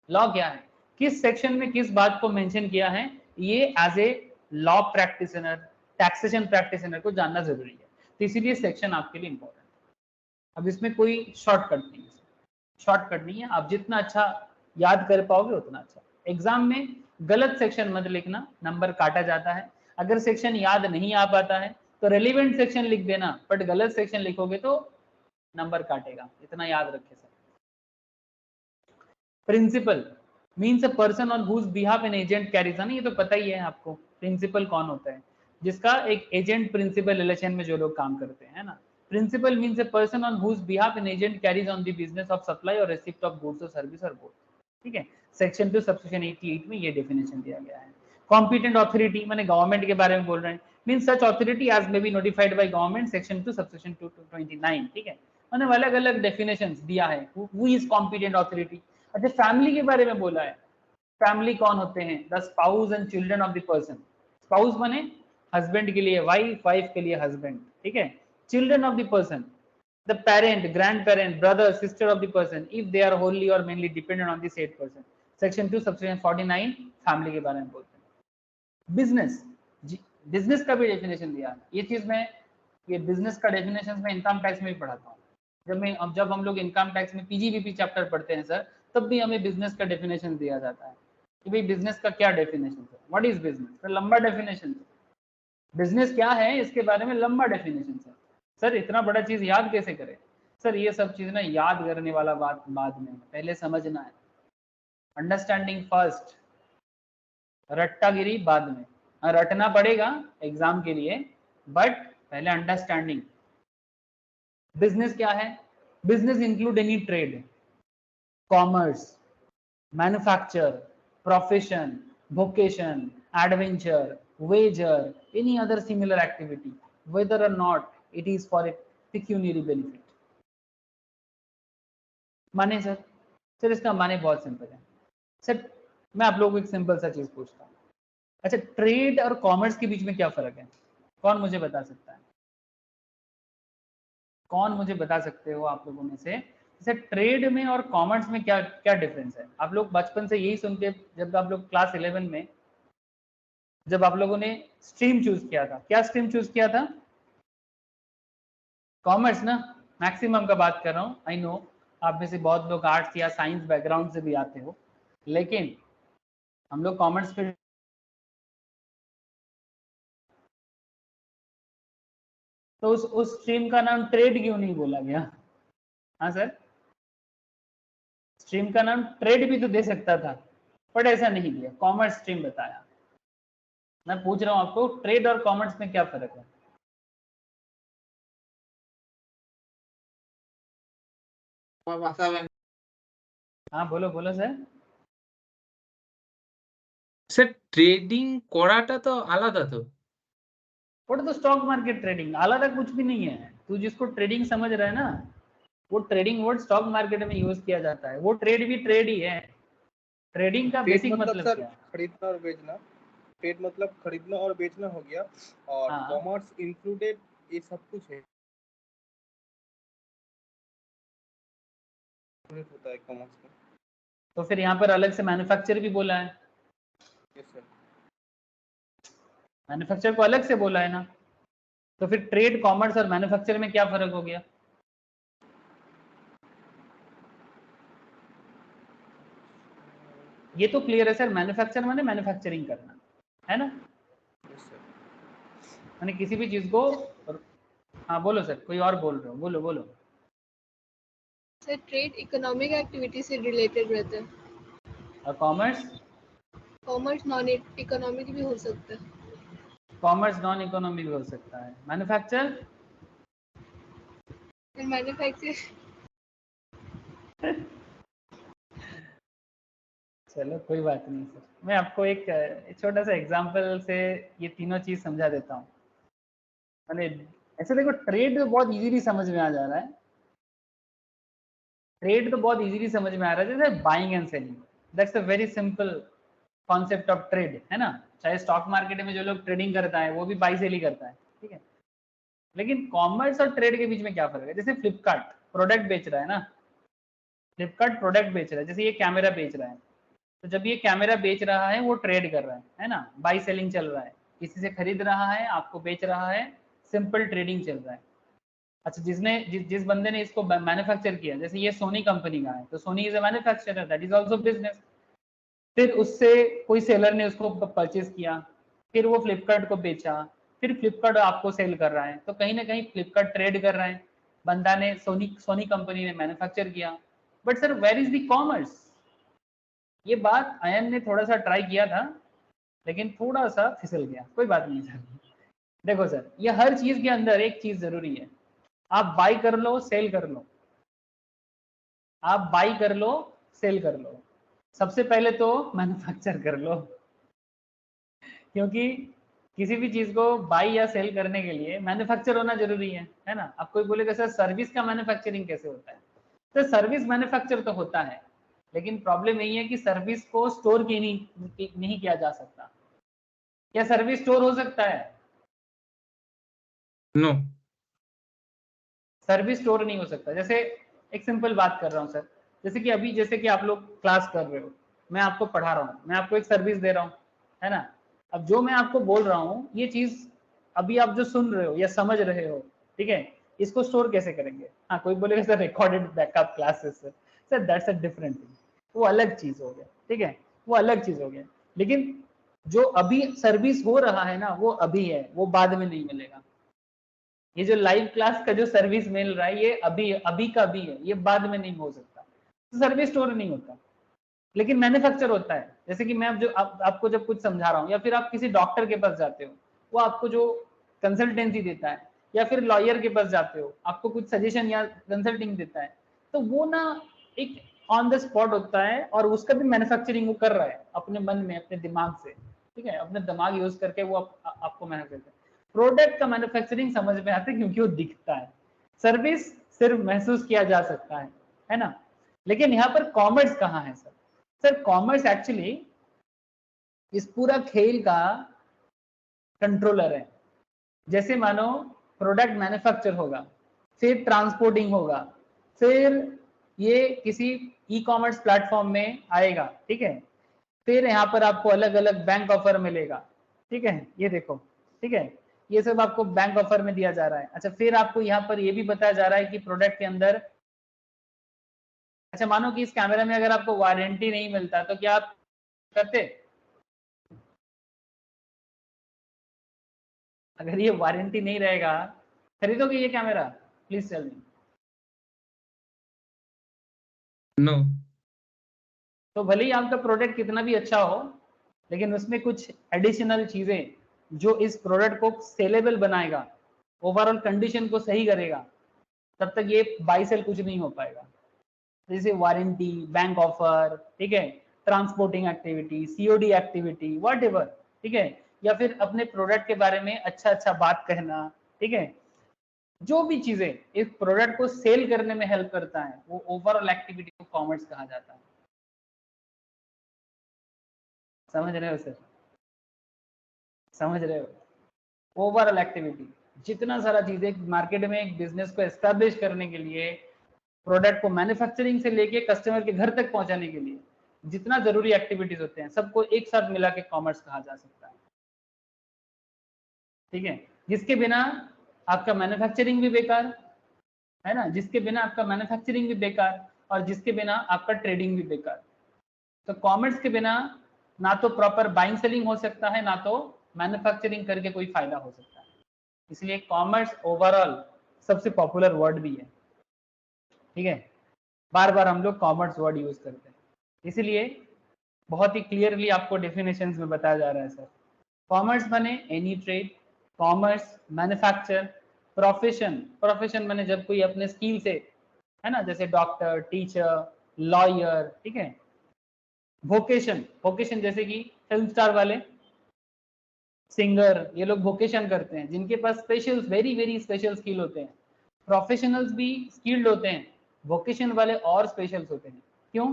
लॉ क्या है, किस सेक्शन में किस बात को मेंशन किया है, ये as a law practitioner, taxation practitioner को जानना जरूरी है। तो इसीलिए सेक्शन आपके लिए इंपॉर्टेंट है। अब इसमें कोई शॉर्टकट नहीं है, शॉर्टकट नहीं है। आप जितना अच्छा याद कर पाओगे उतना अच्छा। एग्जाम में गलत सेक्शन मत लिखना, नंबर काटा जाता है। अगर सेक्शन याद नहीं आ पाता है तो रेलिवेंट सेक्शन लिख देना, बट गलत सेक्शन लिखोगे तो नंबर काटेगा, इतना याद रखे sir. Principal means a person on whose behalf an agent carries on, ये तो पता ही है आपको प्रिंसिपल कौन होता है, जिसका एक एजेंट प्रिंसिपल रिलेशन में जो लोग काम करते हैं ना। Principal means a person on whose behalf an agent carries on the business of supply और रिसिप्ट ऑफ गुड्स और सर्विस और बोथ, ठीक है। सेक्शन 2 सबसेक्शन 88 में ये डेफिनेशन दिया गया है। कॉम्पिटेंट ऑथोरिटी माने गवर्नमेंट के बारे में बोल रहे हैं, means such authority as may be notified by government, section 2 subsection 229, ठीक है। मैंने अलग अलग डेफिनेशंस दिया है हु इज कॉम्पिटेंट ऑथोरिटी। अच्छा फैमिली के बारे में बोला है, फैमिली कौन होते हैं, the spouse and children of the person. Spouse माने हस्बैंड के लिए वाइफ, वाइफ के लिए हस्बैंड, ठीक है। Children of the person, the parent, grandparent, brother, sister of the person if they are wholly और mainly dependent on the said person. Section 2 subsection 49 family के बारे में बोलते हैं। बिजनेस, बिजनेस का भी डेफिनेशन दिया है। ये चीज मैं, ये बिजनेस का डेफिनेशन मैं इनकम टैक्स में भी पढ़ाता हूँ। जब हम लोग इनकम टैक्स में पीजीबीपी चैप्टर पढ़ते हैं सर, तब भी हमें बिजनेस का डेफिनेशन दिया जाता है कि भाई बिजनेस का क्या डेफिनेशन है, व्हाट इज बिजनेस। तो लंबा डेफिनेशन है, बिजनेस क्या है इसके बारे में लंबा डेफिनेशन है। सर इतना बड़ा चीज याद कैसे करें सर, ये सब चीज ना याद करने वाला बात बाद में, पहले समझना है। अंडरस्टैंडिंग फर्स्ट, रट्टागिरी बाद में। रटना पड़ेगा एग्जाम के लिए, बट पहले अंडरस्टैंडिंग। बिजनेस क्या है? Business include any trade, commerce, manufacture, profession, vocation, adventure, wager, any other similar activity, whether or not it is for a pecuniary benefit. माने सर? सर इसका माने बहुत सिंपल है सर। मैं आप लोगों को एक सिंपल सा चीज पूछता हूँ, अच्छा ट्रेड और कॉमर्स के बीच में क्या फर्क है? कौन मुझे बता सकता है? कौन मुझे बता सकते हो आप लोगों में से? जैसे ट्रेड में और कॉमर्स में क्या क्या डिफरेंस है? आप लोग बचपन से यही सुन के, जब आप लोग क्लास 11 में जब आप लोगों ने स्ट्रीम चूज किया था, क्या स्ट्रीम चूज किया था? कॉमर्स ना? मैक्सिमम का बात कर रहा हूँ, आई नो आप में से बहुत लोग आर्ट्स या साइंस बैकग्राउंड से भी आते हो, लेकिन हम लोग कॉमर्स पे तो उस स्ट्रीम का नाम ट्रेड क्यों नहीं बोला गया? हाँ सर, स्ट्रीम का नाम ट्रेड भी तो दे सकता था, बट ऐसा नहीं दिया, कॉमर्स स्ट्रीम बताया। मैं पूछ रहा हूँ आपको, ट्रेड और कॉमर्स में क्या फर्क है? हाँ बोलो बोलो सर। স্যার ট্রেডিং করাটা তো আলাদা তো। वो तो स्टॉक मार्केट ट्रेडिंग, आलादा कुछ भी नहीं है। तू जिसको ट्रेडिंग समझ रहा है ना, वो ट्रेडिंग वर्ड स्टॉक मार्केट में यूज किया जाता है, वो ट्रेड भी ट्रेड ही है। ट्रेडिंग का बेसिक मतलब सर क्या है? खरीदना और बेचना, ट्रेड मतलब खरीदना और बेचना हो गया, और हाँ। कॉमर्स इंक्लूडेड ये सब कुछ है, होता है कॉमर्स में। तो फिर यहाँ पर अलग से मैन्युफैक्चर भी बोला है, यस सर। मैन्युफैक्चर को अलग से बोला है ना, तो फिर ट्रेड, कॉमर्स और मैन्युफैक्चर में क्या फर्क हो गया? ये तो क्लियर है सर, मैन्युफैक्चर माने मैन्युफैक्चरिंग करना है ना, यस सर। माने किसी भी चीज को। हाँ बोलो सर, कोई और बोल रहे हो, बोलो बोलो। सर ट्रेड इकोनॉमिक एक्टिविटी से रिलेटेड रहता है, और कॉमर्स? कॉमर्स नॉन इकोनॉमिक भी हो सकता है। कॉमर्स नॉन इकोनॉमिक हो सकता है। मैन्युफैक्चर? मैन्युफैक्चर चलो कोई बात नहीं सर, मैं आपको एक छोटा सा एग्जांपल से ये तीनों चीज समझा देता हूँ। मैंने ऐसे देखो, ट्रेड तो बहुत इजीली समझ में आ जा रहा है, ट्रेड तो बहुत इजीली समझ में आ रहा है, जैसे buying and selling, that's a very simple concept of trade, है ना। चाहे स्टॉक मार्केट में जो लोग ट्रेडिंग करता है वो भी बाई सेल ही करता है, ठीक है। लेकिन कॉमर्स और ट्रेड के बीच में क्या फर्क है? जैसे फ्लिपकार्ट प्रोडक्ट बेच रहा है ना, फ्लिपकार्ट प्रोडक्ट बेच रहा है, जैसे ये कैमरा बेच रहा है, तो जब ये कैमरा बेच रहा है वो ट्रेड कर रहा है ना, बाई सेलिंग चल रहा है, किसी से खरीद रहा है, आपको बेच रहा है, सिंपल ट्रेडिंग चल रहा है। अच्छा, जिस बंदे ने इसको मैन्युफैक्चर किया, जैसे ये सोनी कंपनी का है, तो Soni is a manufacturer, that is also business. फिर उससे कोई सेलर ने उसको परचेज किया, फिर वो फ्लिपकार्ट को बेचा, फिर फ्लिपकार्ट आपको सेल कर रहा है, तो कहीं ना कहीं फ्लिपकार्ट ट्रेड कर रहा है, बंदा ने सोनी कंपनी ने मैन्युफैक्चर किया। But sir where is the commerce? ये बात आयन ने थोड़ा सा ट्राई किया था, लेकिन थोड़ा सा फिसल गया, कोई बात नहीं सर। देखो सर, ये हर चीज के अंदर एक चीज जरूरी है, आप बाई कर लो सेल कर लो, आप बाई कर लो सेल कर लो, सबसे पहले तो मैन्युफैक्चर कर लो, क्योंकि किसी भी चीज को बाई या सेल करने के लिए मैन्युफैक्चर होना जरूरी है ना। अब कोई बोलेगा सर सर्विस का मैन्युफैक्चरिंग कैसे होता है? तो सर्विस मैन्युफैक्चर तो होता है, लेकिन प्रॉब्लम यही है कि सर्विस को स्टोर की नहीं किया जा सकता। क्या सर्विस स्टोर हो सकता है? नो। सर्विस स्टोर नहीं हो सकता। जैसे एक सिंपल बात कर रहा हूँ सर, जैसे कि अभी जैसे कि आप लोग क्लास कर रहे हो, मैं आपको पढ़ा रहा हूँ, मैं आपको एक सर्विस दे रहा हूँ, है ना। अब जो मैं आपको बोल रहा हूँ ये चीज अभी आप जो सुन रहे हो या समझ रहे हो, ठीक है, इसको स्टोर कैसे करेंगे? हाँ कोई बोलेगा sir recorded backup classes, sir that's a different thing, वो अलग चीज हो गया, ठीक है, वो अलग चीज हो गया। लेकिन जो अभी सर्विस हो रहा है ना, वो अभी है, वो बाद में नहीं मिलेगा। ये जो लाइव क्लास का जो सर्विस मिल रहा है, ये अभी का भी है, ये बाद में नहीं हो सकता। तो सर्विस स्टोर नहीं होता, लेकिन मैन्युफैक्चर होता है। जैसे कि मैं अब जो आपको जब कुछ समझा रहा हूँ, या फिर आप किसी डॉक्टर के पास जाते हो, वो आपको जो कंसल्टेंसी देता है, या फिर लॉयर के पास जाते हो, आपको कुछ सजेशन या कंसल्टिंग देता है, तो वो ना एक ऑन द स्पॉट होता है और उसका भी मैन्युफैक्चरिंग वो कर रहा है अपने मन में, अपने दिमाग से, ठीक है, अपने दिमाग यूज करके वो आपको मैन्युफैक्चर। प्रोडक्ट का मैन्युफैक्चरिंग समझ में आता है क्योंकि वो दिखता है, सर्विस सिर्फ महसूस किया जा सकता है ना। लेकिन यहाँ पर कॉमर्स कहाँ है सर? सर कॉमर्स एक्चुअली इस पूरा खेल का कंट्रोलर है। जैसे मानो प्रोडक्ट मैन्युफैक्चर होगा, फिर ट्रांसपोर्टिंग होगा, फिर ये किसी ई कॉमर्स प्लेटफॉर्म में आएगा, ठीक है, फिर यहाँ पर आपको अलग अलग बैंक ऑफर मिलेगा, ठीक है, ये देखो, ठीक है, ये सब आपको बैंक ऑफर में दिया जा रहा है। अच्छा, फिर आपको यहाँ पर ये भी बताया जा रहा है कि प्रोडक्ट के अंदर, अच्छा मानो कि इस कैमरा में अगर आपको वारंटी नहीं मिलता तो क्या आप करते? अगर ये वारंटी नहीं रहेगा, खरीदोगे ये camera? Please tell me. No. तो भले ही आपका प्रोडक्ट कितना भी अच्छा हो, लेकिन उसमें कुछ एडिशनल चीजें जो इस प्रोडक्ट को सेलेबल बनाएगा, ओवरऑल कंडीशन को सही करेगा, तब तक ये बाई सेल कुछ नहीं हो पाएगा। जैसे वारंटी, बैंक ऑफर, ठीक है, transporting activity, COD activity, whatever, ठीक है, या फिर अपने प्रोडक्ट के बारे में अच्छा अच्छा बात कहना, ठीक है, जो भी चीजें इस प्रोडक्ट को सेल करने में हेल्प करता है, वो ओवरऑल एक्टिविटी को कॉमर्स कहा जाता है। समझ रहे हो सर? समझ रहे हो? ओवरऑल एक्टिविटी, जितना सारा चीजें मार्केट में एक बिजनेस को एस्टैब्लिश करने के लिए, प्रोडक्ट को मैन्युफैक्चरिंग से लेके कस्टमर के घर तक पहुंचाने के लिए जितना जरूरी एक्टिविटीज होते हैं, सबको एक साथ मिला के कॉमर्स कहा जा सकता है, ठीक है, जिसके बिना आपका मैन्युफैक्चरिंग भी बेकार है ना, जिसके बिना आपका मैन्युफैक्चरिंग भी बेकार, और जिसके बिना आपका ट्रेडिंग भी बेकार। तो कॉमर्स के बिना ना तो प्रॉपर बाइंग सेलिंग हो सकता है, ना तो मैन्युफैक्चरिंग करके कोई फायदा हो सकता है। इसलिए कॉमर्स ओवरऑल सबसे पॉपुलर वर्ड भी है, ठीक है, बार बार हम लोग कॉमर्स वर्ड यूज करते हैं, इसलिए बहुत ही क्लियरली आपको डेफिनेशंस में बताया जा रहा है सर। कॉमर्स बने any trade, commerce manufacture, profession, profession बने जब कोई अपने स्किल से, है ना, जैसे डॉक्टर, टीचर, लॉयर, ठीक है, वोकेशन, वोकेशन जैसे कि फिल्म स्टार वाले, सिंगर, ये लोग वोकेशन करते हैं जिनके पास special, very very special skill होते हैं। प्रोफेशनल्स भी स्किल्ड होते हैं, वोकेशन वाले और स्पेशल्स होते हैं। क्यों?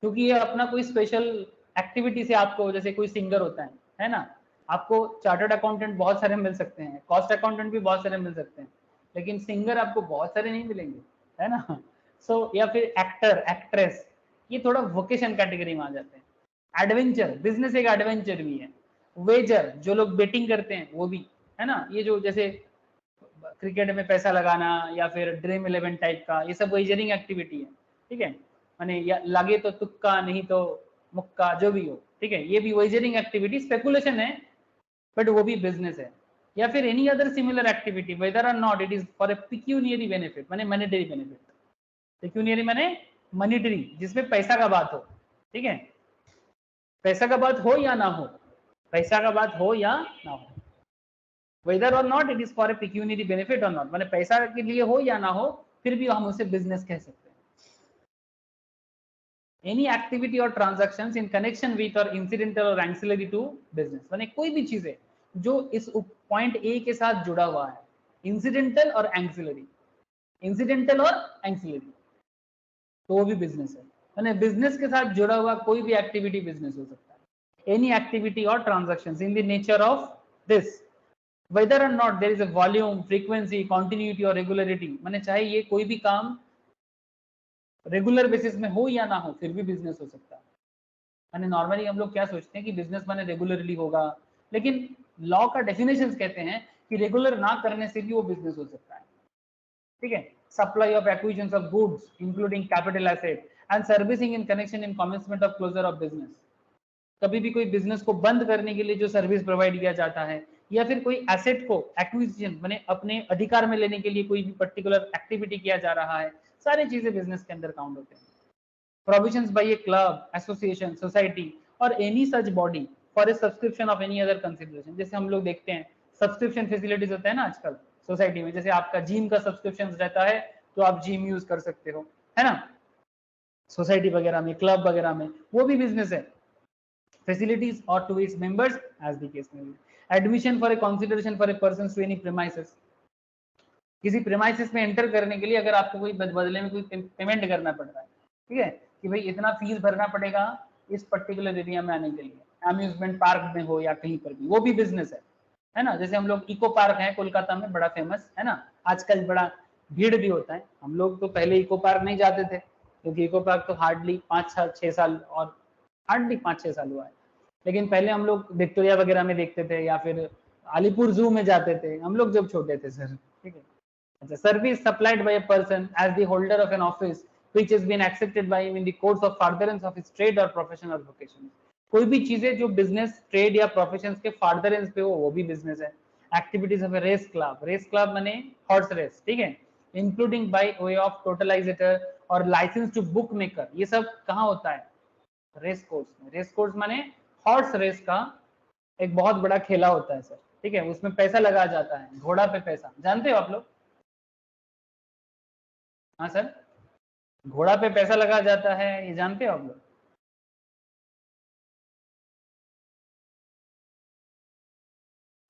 क्योंकि ये अपना कोई स्पेशल एक्टिविटी से, आपको जैसे कोई सिंगर होता है ना, आपको चार्टर्ड अकाउंटेंट बहुत सारे मिल सकते हैं, कॉस्ट अकाउंटेंट भी बहुत सारे मिल सकते हैं, लेकिन सिंगर आपको बहुत सारे नहीं मिलेंगे, है ना। सो या फिर एक्टर, एक्ट्रेस, ये थोड़ा वोकेशन कैटेगरी में आ जाते हैं। एडवेंचर, बिजनेस एक एडवेंचर भी है। वेजर, जो लोग बेटिंग करते हैं वो भी, है ना, ये जो जैसे क्रिकेट में पैसा लगाना या फिर ड्रीम 11 टाइप का, ये सब वेजरिंग एक्टिविटी है, ठीक है, माने या लगे तो तुक्का, नहीं तो मुक्का, जो भी हो, ठीक है, ये भी वेजरिंग एक्टिविटी, स्पेकुलेशन है, बट वो भी बिजनेस है। या फिर any other similar activity, whether और not it is for a pecuniary benefit, माने मॉनेटरी बेनिफिट, पिक्यूनियरी माने मॉनेटरी, जिसमें पैसा का बात हो, ठीक है, पैसा का बात हो या ना हो, पैसा का बात हो या ना हो, वेदर और not it is for a pecuniary benefit और नॉट, माने पैसा के लिए हो या ना हो, फिर भी हम उसे बिजनेस कह सकते हैं। एनी एक्टिविटी और ट्रांजैक्शंस इन कनेक्शन विथ और इंसिडेंटल और एंसिलरी टू बिजनेस, माने कोई भी चीजें जो इस पॉइंट ए के साथ जुड़ा हुआ है, इंसिडेंटल और एंसिलरी, इंसिडेंटल और एंसिलरी, तो वो भी बिजनेस है, माने बिजनेस के साथ जुड़ा हुआ कोई भी एक्टिविटी बिजनेस हो सकता है। एनी एक्टिविटी और transactions in the nature of this, whether or not there is a volume, frequency, continuity और regularity, माने चाहे ये कोई भी काम रेगुलर बेसिस में हो या ना हो, फिर भी बिजनेस हो सकता है। माने नॉर्मली हम लोग क्या सोचते हैं कि बिजनेस माने रेगुलरली होगा, लेकिन लॉ का डेफिनेशंस कहते हैं कि रेगुलर ना करने से भी वो बिजनेस हो सकता है, ठीक है। Supply of acquisition of goods including capital asset and servicing in connection in commencement of closure of business, कभी भी कोई बिजनेस को बंद करने के लिए जो सर्विस प्रोवाइड किया जाता है, या फिर कोई एसेट को एक्विजिशन माने अपने अधिकार में लेने के लिए कोई भी पर्टिकुलर एक्टिविटी किया जा रहा है, सारी चीजें बिजनेस के अंदर काउंट होते हैं। प्रोविजंस बाय ए क्लब, एसोसिएशन, सोसाइटी और any such body for a subscription of any other consideration, जैसे हम लोग देखते हैं सब्सक्रिप्शन फैसिलिटीज होता है ना आजकल, सोसाइटी में। जैसे आपका जिम का सब्सक्रिप्शन रहता है तो आप जिम यूज कर सकते हो, है ना, सोसाइटी वगैरह में, क्लब वगैरह में, वो भी बिजनेस है। फैसिलिटीज और to its members as the case में। Admission for a consideration for a person to any premises, किसी प्रीमाइसेस में एंटर करने के लिए अगर आपको कोई बदले में कोई पेमेंट करना पड़ रहा है, ठीक है, कि भाई इतना फीस भरना पड़ेगा इस पर्टिकुलर एरिया में आने के लिए, अम्यूजमेंट पार्क में हो या कहीं पर भी, वो भी बिजनेस है ना। जैसे हम लोग इको पार्क है कोलकाता में, बड़ा फेमस है ना, आजकल बड़ा भीड़ भी होता है। हम लोग तो पहले इको पार्क नहीं जाते थे, क्योंकि इको पार्क तो हार्डली 5-6 साल और हार्डली 5-6 साल हुआ है, लेकिन पहले हम लोग विक्टोरिया वगैरह में देखते थे या फिर अलीपुर जू में जाते थे हम लोग जब छोटे थे सर, ठीक है। अच्छा, service supplied by a person as the holder of an office which has been accepted by him in the course of furtherance of his trade or profession or vocation. कोई भी चीजें जो बिजनेस, ट्रेड या professions के furtherance पे हो, वो भी बिजनेस है। Activities of a race club, race club माने हॉर्स रेस, ठीक है, including by way of totalisator or licence to book maker, ये सब कहाँ होता है, रेस कोर्स में। रेस कोर्स माने हॉर्स रेस का एक बहुत बड़ा खेला होता है सर, ठीक है, उसमें पैसा लगाया जाता है, घोड़ा पे पैसा, जानते हो आप लोग? हाँ सर, घोड़ा पे पैसा लगाया जाता है, ये जानते हो आप लोग?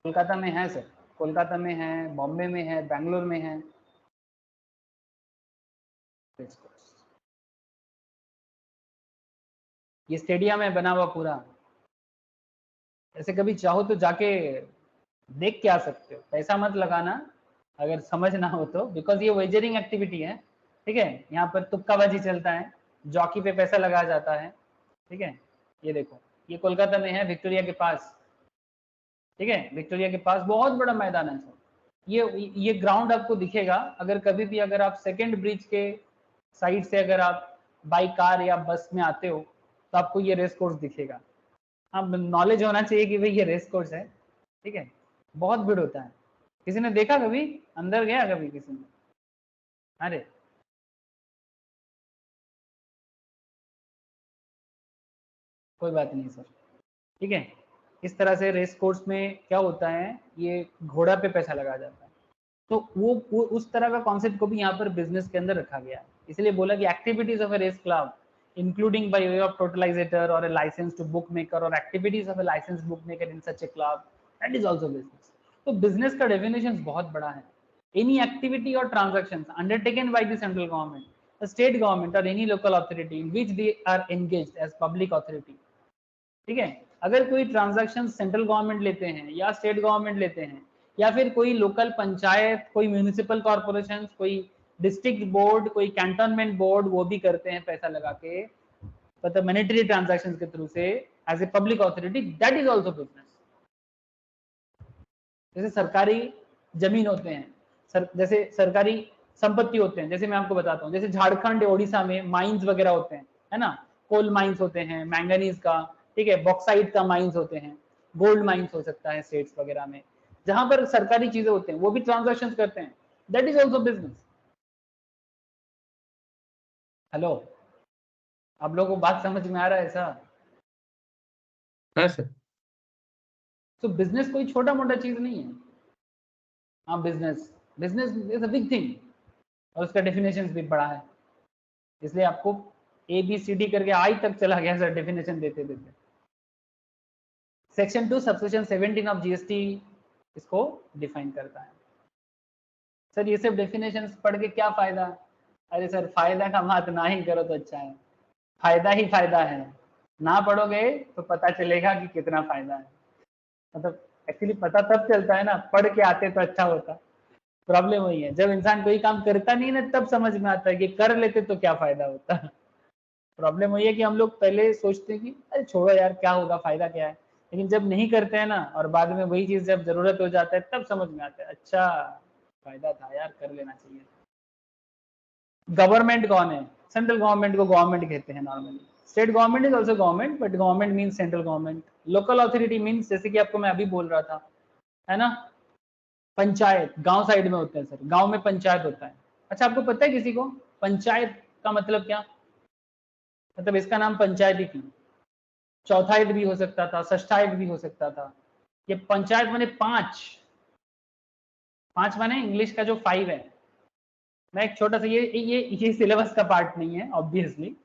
कोलकाता में है सर, कोलकाता में है, बॉम्बे में है, बैंगलोर में है रेस कोर्स। ये स्टेडियम है बना हुआ पूरा, ऐसे कभी चाहो तो जाके देख के आ सकते हो, पैसा मत लगाना अगर समझ ना हो तो, बिकॉज ये वेजरिंग एक्टिविटी है, ठीक है। यहाँ पर तुक्काबाजी चलता है, जॉकी पे पैसा लगाया जाता है, ठीक है। ये देखो, ये कोलकाता में है, विक्टोरिया के पास, ठीक है, विक्टोरिया के पास बहुत बड़ा मैदान है सर। ये ग्राउंड आपको दिखेगा अगर कभी भी, अगर आप सेकेंड ब्रिज के साइड से अगर आप बाई कार या बस में आते हो तो आपको ये रेस कोर्स दिखेगा। अब नॉलेज होना चाहिए कि भाई ये रेस कोर्स है, ठीक है, बहुत भीड़ होता है। किसी ने देखा कभी, अंदर गया कभी किसी ने? अरे कोई बात नहीं सर, ठीक है। इस तरह से रेस कोर्स में क्या होता है, ये घोड़ा पे पैसा लगाया जाता है, तो वो उस तरह का कॉन्सेप्ट को भी यहाँ पर बिजनेस के अंदर रखा गया है। इसलिए बोला कि activities of a race club including by way of totalisator और a licence to bookmaker और activities of a licence bookmaker in such a club, that is also business. तो बिजनेस का डेफिनेशन बहुत बड़ा है। Any activity और transactions undertaken by the central government, the state government और any local authority in which they are engaged as public authority, ठीक है। अगर कोई ट्रांजैक्शन सेंट्रल गवर्नमेंट लेते हैं या स्टेट गवर्नमेंट लेते हैं या फिर कोई लोकल पंचायत, कोई म्यूनिसिपल कॉर्पोरेशन, कोई डिस्ट्रिक्ट बोर्ड, कोई कैंटोनमेंट बोर्ड, वो भी करते हैं पैसा लगा के, मतलब मॉनेटरी ट्रांजैक्शंस के थ्रू से as a public authority, that is also business. जैसे सरकारी जमीन होते हैं, जैसे सरकारी संपत्ति होते हैं, जैसे मैं आपको बताता हूँ, जैसे झारखंड, ओडिशा में माइंस वगैरह होते हैं, है ना, कोल माइंस होते हैं, मैंगनीज का, ठीक है, बॉक्साइट का माइंस होते हैं, गोल्ड माइंस हो सकता है स्टेट्स वगैरह में, जहां पर सरकारी चीजें होते हैं वो भी ट्रांजैक्शन करते हैं, that is also business. Hello, आप लोगों को बात समझ में आ रहा है ऐसा? हाँ सर। तो बिजनेस कोई छोटा मोटा चीज नहीं है। हाँ, business business is a big thing और उसका डेफिनेशन भी बड़ा है, इसलिए आपको ABCD करके आई तक चला गया सर डेफिनेशन देते देते। सेक्शन 2 सबसेक्शन 17 ऑफ GST इसको डिफाइन करता है। सर ये सब डेफिनेशन पढ़ के क्या फायदा? अरे सर, फायदा का बात ना ही करो तो अच्छा है, फायदा ही फायदा है, ना पढ़ोगे तो पता चलेगा कि कितना फायदा है। मतलब एक्चुअली पता तब चलता है ना, पढ़ के आते तो अच्छा होता। प्रॉब्लम वही है, जब इंसान कोई काम करता नहीं ना तब समझ में आता है कि कर लेते तो क्या फायदा होता। प्रॉब्लम वही है कि हम लोग पहले सोचते हैं कि अरे छोड़ो यार, क्या होगा, फायदा क्या है, लेकिन जब नहीं करते हैं ना और बाद में वही चीज जब जरूरत हो जाता है तब समझ में आता है, अच्छा फायदा था यार, कर लेना चाहिए। गवर्नमेंट कौन है? सेंट्रल गवर्नमेंट को गवर्नमेंट कहते हैं normally. State government is also government, but government mean central government. Local authority means, जैसे कि आपको मैं अभी बोल रहा था, है ना, पंचायत गांव साइड में होते हैं सर, गांव में पंचायत होता है। अच्छा, आपको पता है किसी को पंचायत का मतलब क्या? मतलब इसका नाम पंचायत ही क्यों? चौथायत भी हो सकता था, षष्ठायत भी हो सकता था। ये पंचायत माने 5, 5 माने इंग्लिश का जो 5 है। मैं एक छोटा सा ये सिलेबस का पार्ट नहीं है ऑब्वियसली,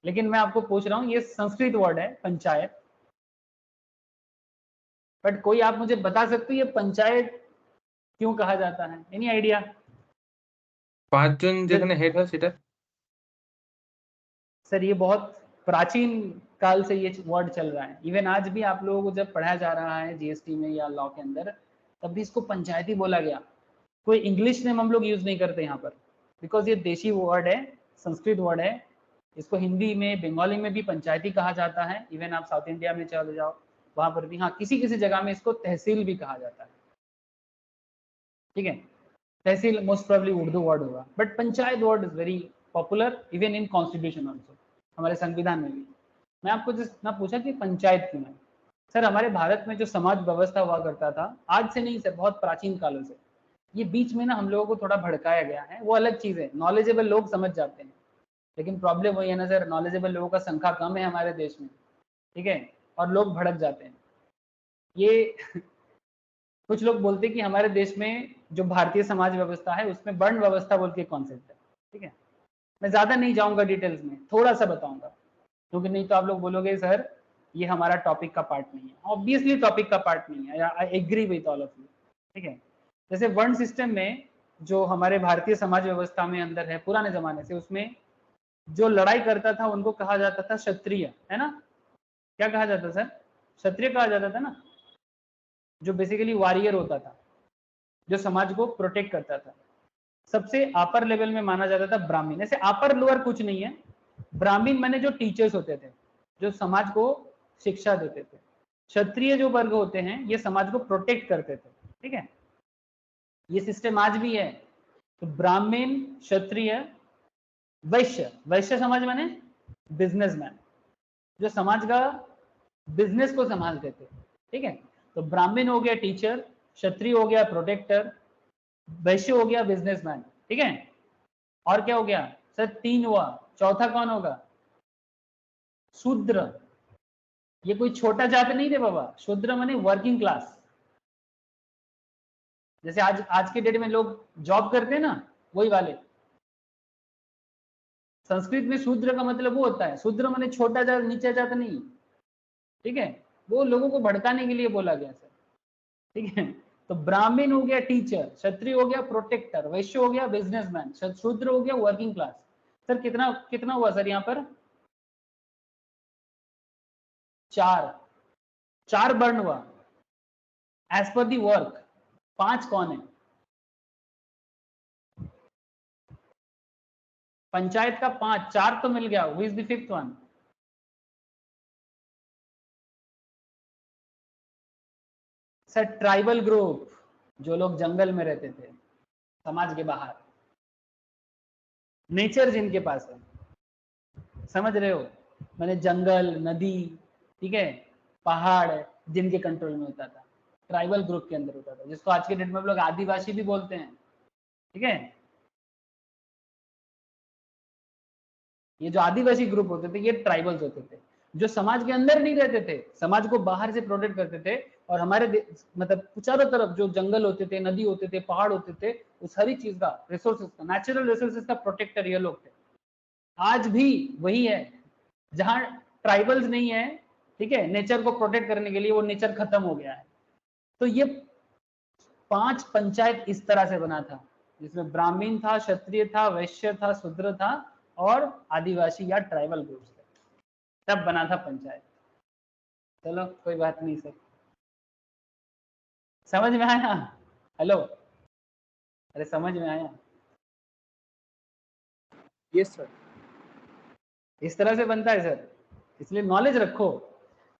लेकिन मैं आपको पूछ रहा हूँ, ये संस्कृत वर्ड है पंचायत, बट कोई आप मुझे बता सकते हो ये पंचायत क्यों कहा जाता है? Any idea? 5 জন যেখানে হেড হয় সেটা सर ये बहुत प्राचीन काल से ये वर्ड चल रहा है। इवन आज भी आप लोगों को जब पढ़ाया जा रहा है जीएसटी में या लॉ के अंदर, तब भी इसको पंचायती बोला गया। कोई इंग्लिश नेम हम लोग यूज नहीं करते यहाँ पर, बिकॉज ये देशी वर्ड है, संस्कृत वर्ड है। इसको हिंदी में, बंगाली में भी पंचायती कहा जाता है। इवन आप साउथ इंडिया में चले जाओ, वहां पर भी, हाँ, किसी किसी जगह में इसको तहसील भी कहा जाता है। ठीक है, तहसील मोस्ट प्रोबेबली उर्दू वर्ड होगा, but panchayat word is very popular even in constitution also, हमारे संविधान में भी। मैं आपको जिस ना पूछा कि पंचायत क्यों है, सर हमारे भारत में जो समाज व्यवस्था हुआ करता था, आज से नहीं सर, बहुत प्राचीन कालों से, ये बीच में ना हम लोगों को थोड़ा भड़काया गया है। वो अलग चीज है, नॉलेजेबल लोग समझ जाते हैं, लेकिन प्रॉब्लम वही है ना सर, नॉलेजेबल लोगों का संख्या कम है हमारे देश में, ठीक है, और लोग भड़क जाते हैं। ये कुछ लोग बोलते हैं कि हमारे देश में जो भारतीय समाज व्यवस्था है उसमें वर्ण व्यवस्था बोल के कॉन्सेप्ट है। ठीक है, मैं ज्यादा नहीं जाऊंगा डिटेल्स में, थोड़ा सा बताऊंगा, क्योंकि नहीं तो आप लोग बोलोगे सर ये हमारा टॉपिक का पार्ट नहीं है। ऑब्वियसली टॉपिक का पार्ट नहीं है, I agree with all of you. ठीक है, जैसे वर्ण सिस्टम में जो हमारे भारतीय समाज व्यवस्था में अंदर है पुराने जमाने से, उसमें जो लड़ाई करता था उनको कहा जाता था क्षत्रिय, है ना? क्या कहा जाता सर? क्षत्रिय कहा जाता था ना, जो बेसिकली वॉरियर होता था, जो समाज को प्रोटेक्ट करता था। सबसे अपर लेवल में माना जाता था ब्राह्मण। ऐसे अपर लोअर कुछ नहीं है, ब्राह्मण माने जो टीचर्स होते थे, जो समाज को शिक्षा देते थे। क्षत्रिय जो वर्ग होते हैं ये समाज को प्रोटेक्ट करते थे। ठीक है, ये सिस्टम आज भी है। तो ब्राह्मण, क्षत्रिय, वैश्य, वैश्य समाज माने बिजनेसमैन, जो समाज का बिजनेस को संभालते थे। ठीक है, तो ब्राह्मण हो गया टीचर, क्षत्रिय हो गया प्रोटेक्टर, वैश्य हो गया बिजनेसमैन। ठीक है, और क्या हो गया सर? 3 हुआ, चौथा कौन होगा? शूद्र। ये कोई छोटा जात नहीं थे बाबा, शूद्र माने वर्किंग क्लास। जैसे आज के डेट में लोग जॉब करते हैं ना, वही वाले। संस्कृत में शूद्र का मतलब वो होता है, शूद्र माने छोटा जात, नीचा जात नहीं। ठीक है, वो लोगों को भड़काने के लिए बोला गया सर। ठीक है, तो ब्राह्मण हो गया टीचर, क्षत्रिय हो गया प्रोटेक्टर, वैश्य हो गया बिजनेसमैन, शूद्र हो गया वर्किंग क्लास। सर कितना कितना हुआ सर यहाँ पर? 4 वर्ण हुआ एज पर दी वर्क। 5 कौन है? पंचायत का 5, 4 तो मिल गया। Who is the 5th one? Sir tribal group, जो लोग जंगल में रहते थे, समाज के बाहर, नेचर जिनके पास है, समझ रहे हो? मैंने जंगल, नदी, ठीक है, पहाड़ जिनके कंट्रोल में होता था, ट्राइबल ग्रुप के अंदर होता था, जिसको आज के डेट में हम लोग आदिवासी भी बोलते हैं। ठीक है, ये जो आदिवासी ग्रुप होते थे ये ट्राइबल्स होते थे, जो समाज के अंदर नहीं रहते थे, समाज को बाहर से प्रोटेक्ट करते थे। और हमारे मतलब चारों तरफ जो जंगल होते थे, नदी होते थे, पहाड़ होते थे, उस हरी चीज का, रिसोर्सेज का, नेचुरल रिसोर्सेज का प्रोटेक्टर ये लोग थे। आज भी वही है, जहां ट्राइबल्स नहीं है, ठीक है, नेचर को प्रोटेक्ट करने के लिए, वो नेचर खत्म हो गया है। तो ये 5 पंचायत इस तरह से बना था, जिसमें ब्राह्मण था, क्षत्रिय था, वैश्य था, शूद्र था और आदिवासी या ट्राइबल ग्रुप्स थे, तब बना था पंचायत। चलो कोई बात नहीं सर, समझ में आया? हेलो, अरे समझ में आया? Yes sir. इस तरह से बनता है सर, इसलिए नॉलेज रखो।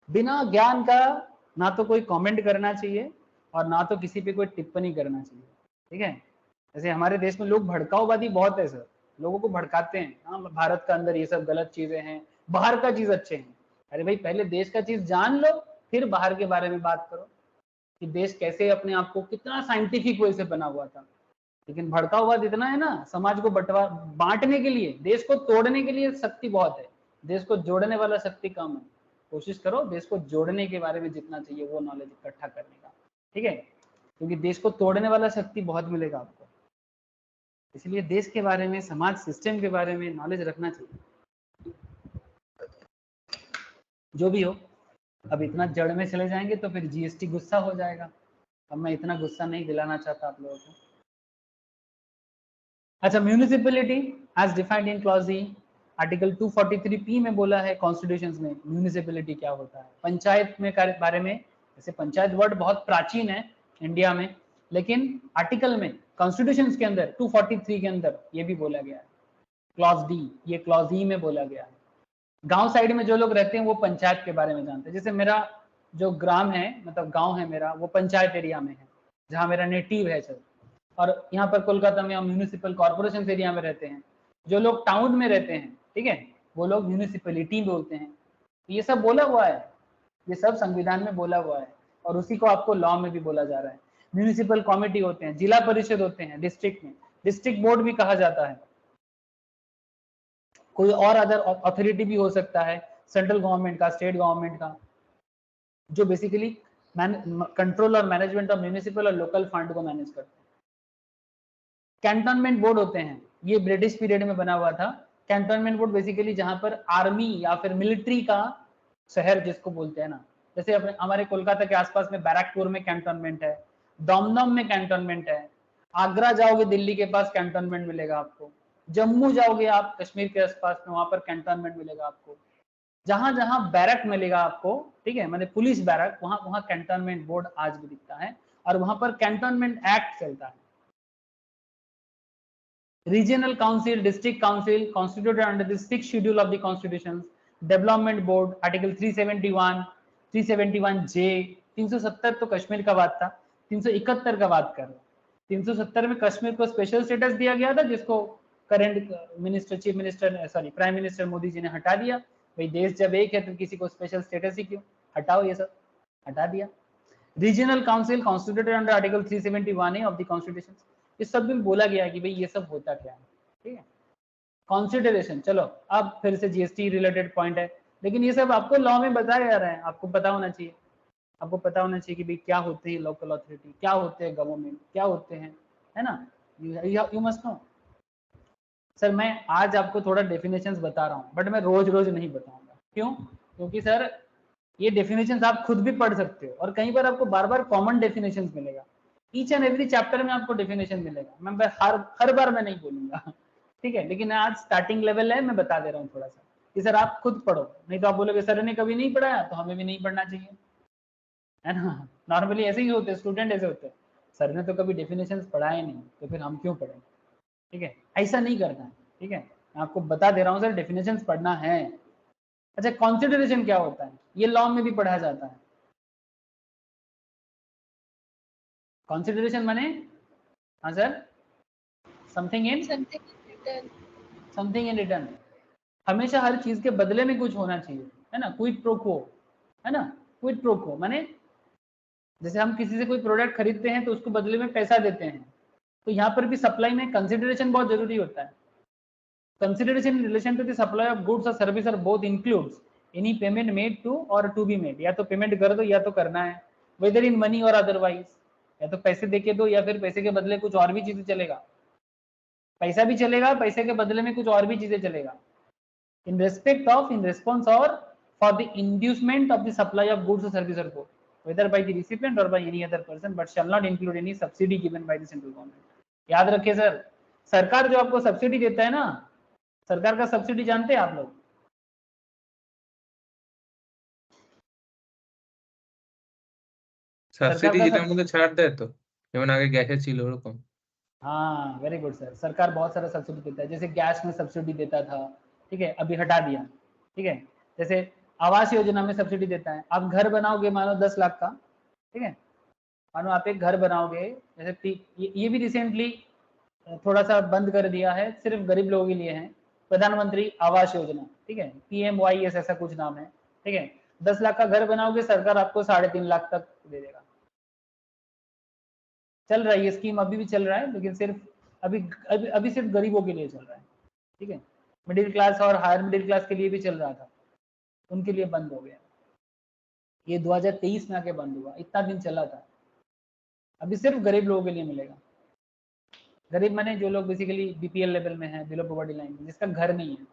बिना ज्ञान का ना तो कोई कमेंट करना चाहिए और ना तो किसी पे कोई टिप्पणी करना चाहिए। ठीक है, जैसे हमारे देश में लोग भड़काऊवादी बहुत है सर, लोगों को भड़काते हैं, हाँ भारत का अंदर ये सब गलत चीजें हैं, बाहर का चीज अच्छे हैं। अरे भाई पहले देश का चीज जान लो, फिर बाहर के बारे में बात करो कि देश कैसे अपने आप को, कितना साइंटिफिक वे से बना हुआ था। लेकिन भड़काऊवाद इतना है ना, समाज को बांटने के लिए, देश को तोड़ने के लिए शक्ति बहुत है, देश को जोड़ने वाला शक्ति कम है। कोशिश करो देश को जोड़ने के बारे में जितना चाहिए वो नॉलेज इकट्ठा करने का। ठीक है, क्योंकि देश को तोड़ने वाला शक्ति बहुत मिलेगा आपको। इसलिए देश के बारे में, समाज सिस्टम के बारे में नॉलेज रखना चाहिए। जो भी हो, अब इतना जड़ में चले जाएंगे तो फिर जीएसटी गुस्सा हो जाएगा। अब मैं इतना गुस्सा नहीं दिलाना चाहता आप लोगों को। अच्छा, municipality as defined in clause E, article 243 में बोला है कॉन्स्टिट्यूशन में म्यूनिसिपैलिटी क्या होता है। पंचायत में बारे में, जैसे पंचायत वर्ड बहुत प्राचीन है इंडिया में, लेकिन आर्टिकल में कॉन्स्टिट्यूशन के अंदर 243 के अंदर ये भी बोला गया है, क्लॉज डी, ये क्लॉज ई में बोला गया है। गांव साइड में जो लोग रहते हैं वो पंचायत के बारे में जानते हैं। जैसे मेरा जो ग्राम है, मतलब गांव है मेरा, वो पंचायत एरिया में है, जहाँ मेरा नेटिव है सर। और यहाँ पर कोलकाता में हम म्यूनिसिपल कॉर्पोरेशन एरिया में रहते हैं। जो लोग टाउन में रहते हैं, ठीक है, वो लोग म्यूनिसिपैलिटी बोलते हैं। ये सब बोला हुआ है, ये सब संविधान में बोला हुआ है, और उसी को आपको लॉ में भी बोला जा रहा है। म्यूनिसिपल कमेटी होते हैं, जिला परिषद होते हैं डिस्ट्रिक्ट में, डिस्ट्रिक्ट बोर्ड भी कहा जाता है। कोई और अदर अथॉरिटी भी हो सकता है, सेंट्रल गवर्नमेंट का, स्टेट गवर्नमेंट का, जो बेसिकली कंट्रोल और मैनेजमेंट ऑफ म्यूनिसिपल और लोकल फंड को मैनेज करते हैं। कैंटोनमेंट बोर्ड होते हैं, ये ब्रिटिश पीरियड में बना हुआ था। कैंटोनमेंट बोर्ड बेसिकली जहां पर आर्मी या फिर मिलिट्री का शहर जिसको बोलते हैं ना, जैसे अपने हमारे कोलकाता के आसपास में बैरकपुर में कैंटोनमेंट है, दमदम में कैंटोनमेंट है, आगरा जाओगे दिल्ली के पास कैंटोनमेंट मिलेगा आपको, जम्मू जाओगे आप कश्मीर के आसपास में, वहां पर कैंटोनमेंट मिलेगा आपको। जहां जहां बैरक मिलेगा आपको, ठीक है, मतलब पुलिस बैरक, वहां वहां कैंटोनमेंट बोर्ड आज भी दिखता है, और वहां पर कैंटोनमेंट एक्ट चलता है। Regional Council, District Council constituted under the 6th schedule of the Constitution. Development Board, Article 371, 371J, 370 तो कश्मीर का बात था, 371 का बात कर रहे हैं। 370 में कश्मीर को स्पेशल स्टेटस दिया गया था, जिसको current minister, chief minister, sorry prime minister Modi ji ने हटा दिया। भाई देश जब एक है तो किसी को स्पेशल स्टेटस ही क्यों, हटाओ, ये सब हटा दिया। Regional council constituted under article 371A of the constitution. इस सब में बोला गया कि भाई ये सब होता क्या है, ठीक है। कॉन्सिडरेशन, चलो अब फिर से जीएसटी रिलेटेड पॉइंट है, लेकिन ये सब आपको लॉ में बताया जा रहा है, आपको पता होना चाहिए। आपको पता होना चाहिए कि भाई क्या होते हैं लोकल अथॉरिटी, क्या होते हैं गवर्नमेंट, क्या होते हैं, है ना, यू मस्ट नो। सर मैं आज आपको थोड़ा डेफिनेशंस बता रहा हूँ, बट मैं रोज रोज नहीं बताऊंगा। क्यों? क्योंकि सर ये डेफिनेशंस आप खुद भी पढ़ सकते हो, और कहीं पर आपको बार बार कॉमन डेफिनेशंस मिलेगा। ईच एंड एवरी चैप्टर में आपको डेफिनेशन मिलेगा। मैं हर बार मैं नहीं बोलूंगा, ठीक है, लेकिन आज स्टार्टिंग लेवल है, मैं बता दे रहा हूँ थोड़ा सा कि सर आप खुद पढ़ो, नहीं तो आप बोलोगे सर ने कभी नहीं पढ़ाया तो हमें भी नहीं पढ़ना चाहिए, है ना। नॉर्मली ऐसे ही होते हैं स्टूडेंट, ऐसे होते हैं, सर ने तो कभी डेफिनेशंस पढ़ाए नहीं तो फिर हम क्यों पढ़ें, ठीक है, ऐसा नहीं करना है, ठीक है। मैं आपको बता दे रहा हूँ सर, डेफिनेशंस पढ़ना है। अच्छा, कॉन्सिडरेशन क्या होता है, ये लॉ में भी पढ़ा जाता है। कॉन्सिडरेशन माने, हाँ सर, समथिंग इन रिटर्न। हमेशा हर चीज के बदले में कुछ होना चाहिए, है ना, क्विड प्रो क्वो, है ना। क्विड प्रो क्वो माने जैसे हम किसी से कोई प्रोडक्ट खरीदते हैं तो उसको बदले में पैसा देते हैं, तो यहाँ पर भी सप्लाई में कंसिडरेशन बहुत जरूरी होता है। Consideration in relation to the supply of goods और सर्विस और both includes any payment made to or to be made, या तो पेमेंट कर दो या तो करना है, whether in money or otherwise, या तो पैसे देके दो या फिर पैसे के बदले कुछ और भी चीजें चलेगा, पैसा भी चलेगा, पैसे के बदले में कुछ और भी चीजें चलेगा। In respect of, in response और for the inducement of the supply of goods और सर्विस और both, whether by the recipient or by any other person, but shall not include any subsidy given by the central government। याद रखिए sir, सरकार जो आपको subsidy देता है ना, सरकार का सब्सिडी जानते हैं आप लोग? সাবসিডি যেটার মধ্যে ছাড় দেয় তো, যেমন আগে গ্যাসে ছিল ওরকম। हाँ वेरी गुड सर, सरकार बहुत सारा सब्सिडी देता है, जैसे गैस में सब्सिडी देता था, ठीक है, अभी हटा दिया, ठीक है। जैसे आवास योजना में सब्सिडी देता है, आप घर बनाओगे मानो 10 लाख का, ठीक है, मानो आप एक घर बनाओगे, जैसे ये भी रिसेंटली थोड़ा सा बंद कर दिया है, सिर्फ गरीब लोगों के लिए है, प्रधानमंत्री आवास योजना, ठीक है, PMYS ऐसा कुछ नाम है, ठीक है। 10 लाख का घर बनाओगे, सरकार आपको 3.5 लाख तक दे देगा। चल रहा है ये स्कीम, अभी भी चल रहा है, लेकिन सिर्फ अभी सिर्फ गरीबों के लिए चल रहा है, ठीक है। मिडिल क्लास और हायर मिडिल क्लास के लिए भी चल रहा था, उनके लिए बंद हो गया। ये 2023 में आके बंद हुआ, इतना दिन चला था। अभी सिर्फ गरीब लोगों के लिए मिलेगा। गरीब माने जो लोग बेसिकली बीपीएल लेवल में है, बिलो पॉवर्टी लाइन, जिसका घर नहीं है,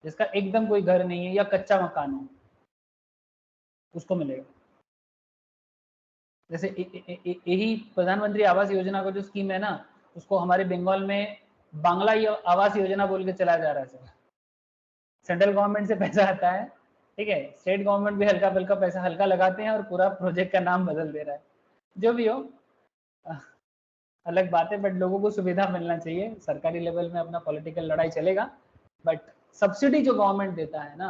जिसका एकदम कोई घर नहीं है या कच्चा मकान है, उसको मिलेगा। जैसे यही प्रधानमंत्री आवास योजना का जो स्कीम है ना, उसको हमारे बंगाल में बांग्ला आवास योजना बोल के चलाया जा रहा है सर। सेंट्रल गवर्नमेंट से पैसा आता है, ठीक है, स्टेट गवर्नमेंट भी हल्का फुल्का पैसा हल्का लगाते हैं और पूरा प्रोजेक्ट का नाम बदल दे रहा है। जो भी हो अलग बात है, बट लोगों को सुविधा मिलना चाहिए। सरकारी लेवल में अपना पॉलिटिकल लड़ाई चलेगा, बट सब्सिडी जो गवर्नमेंट देता है ना,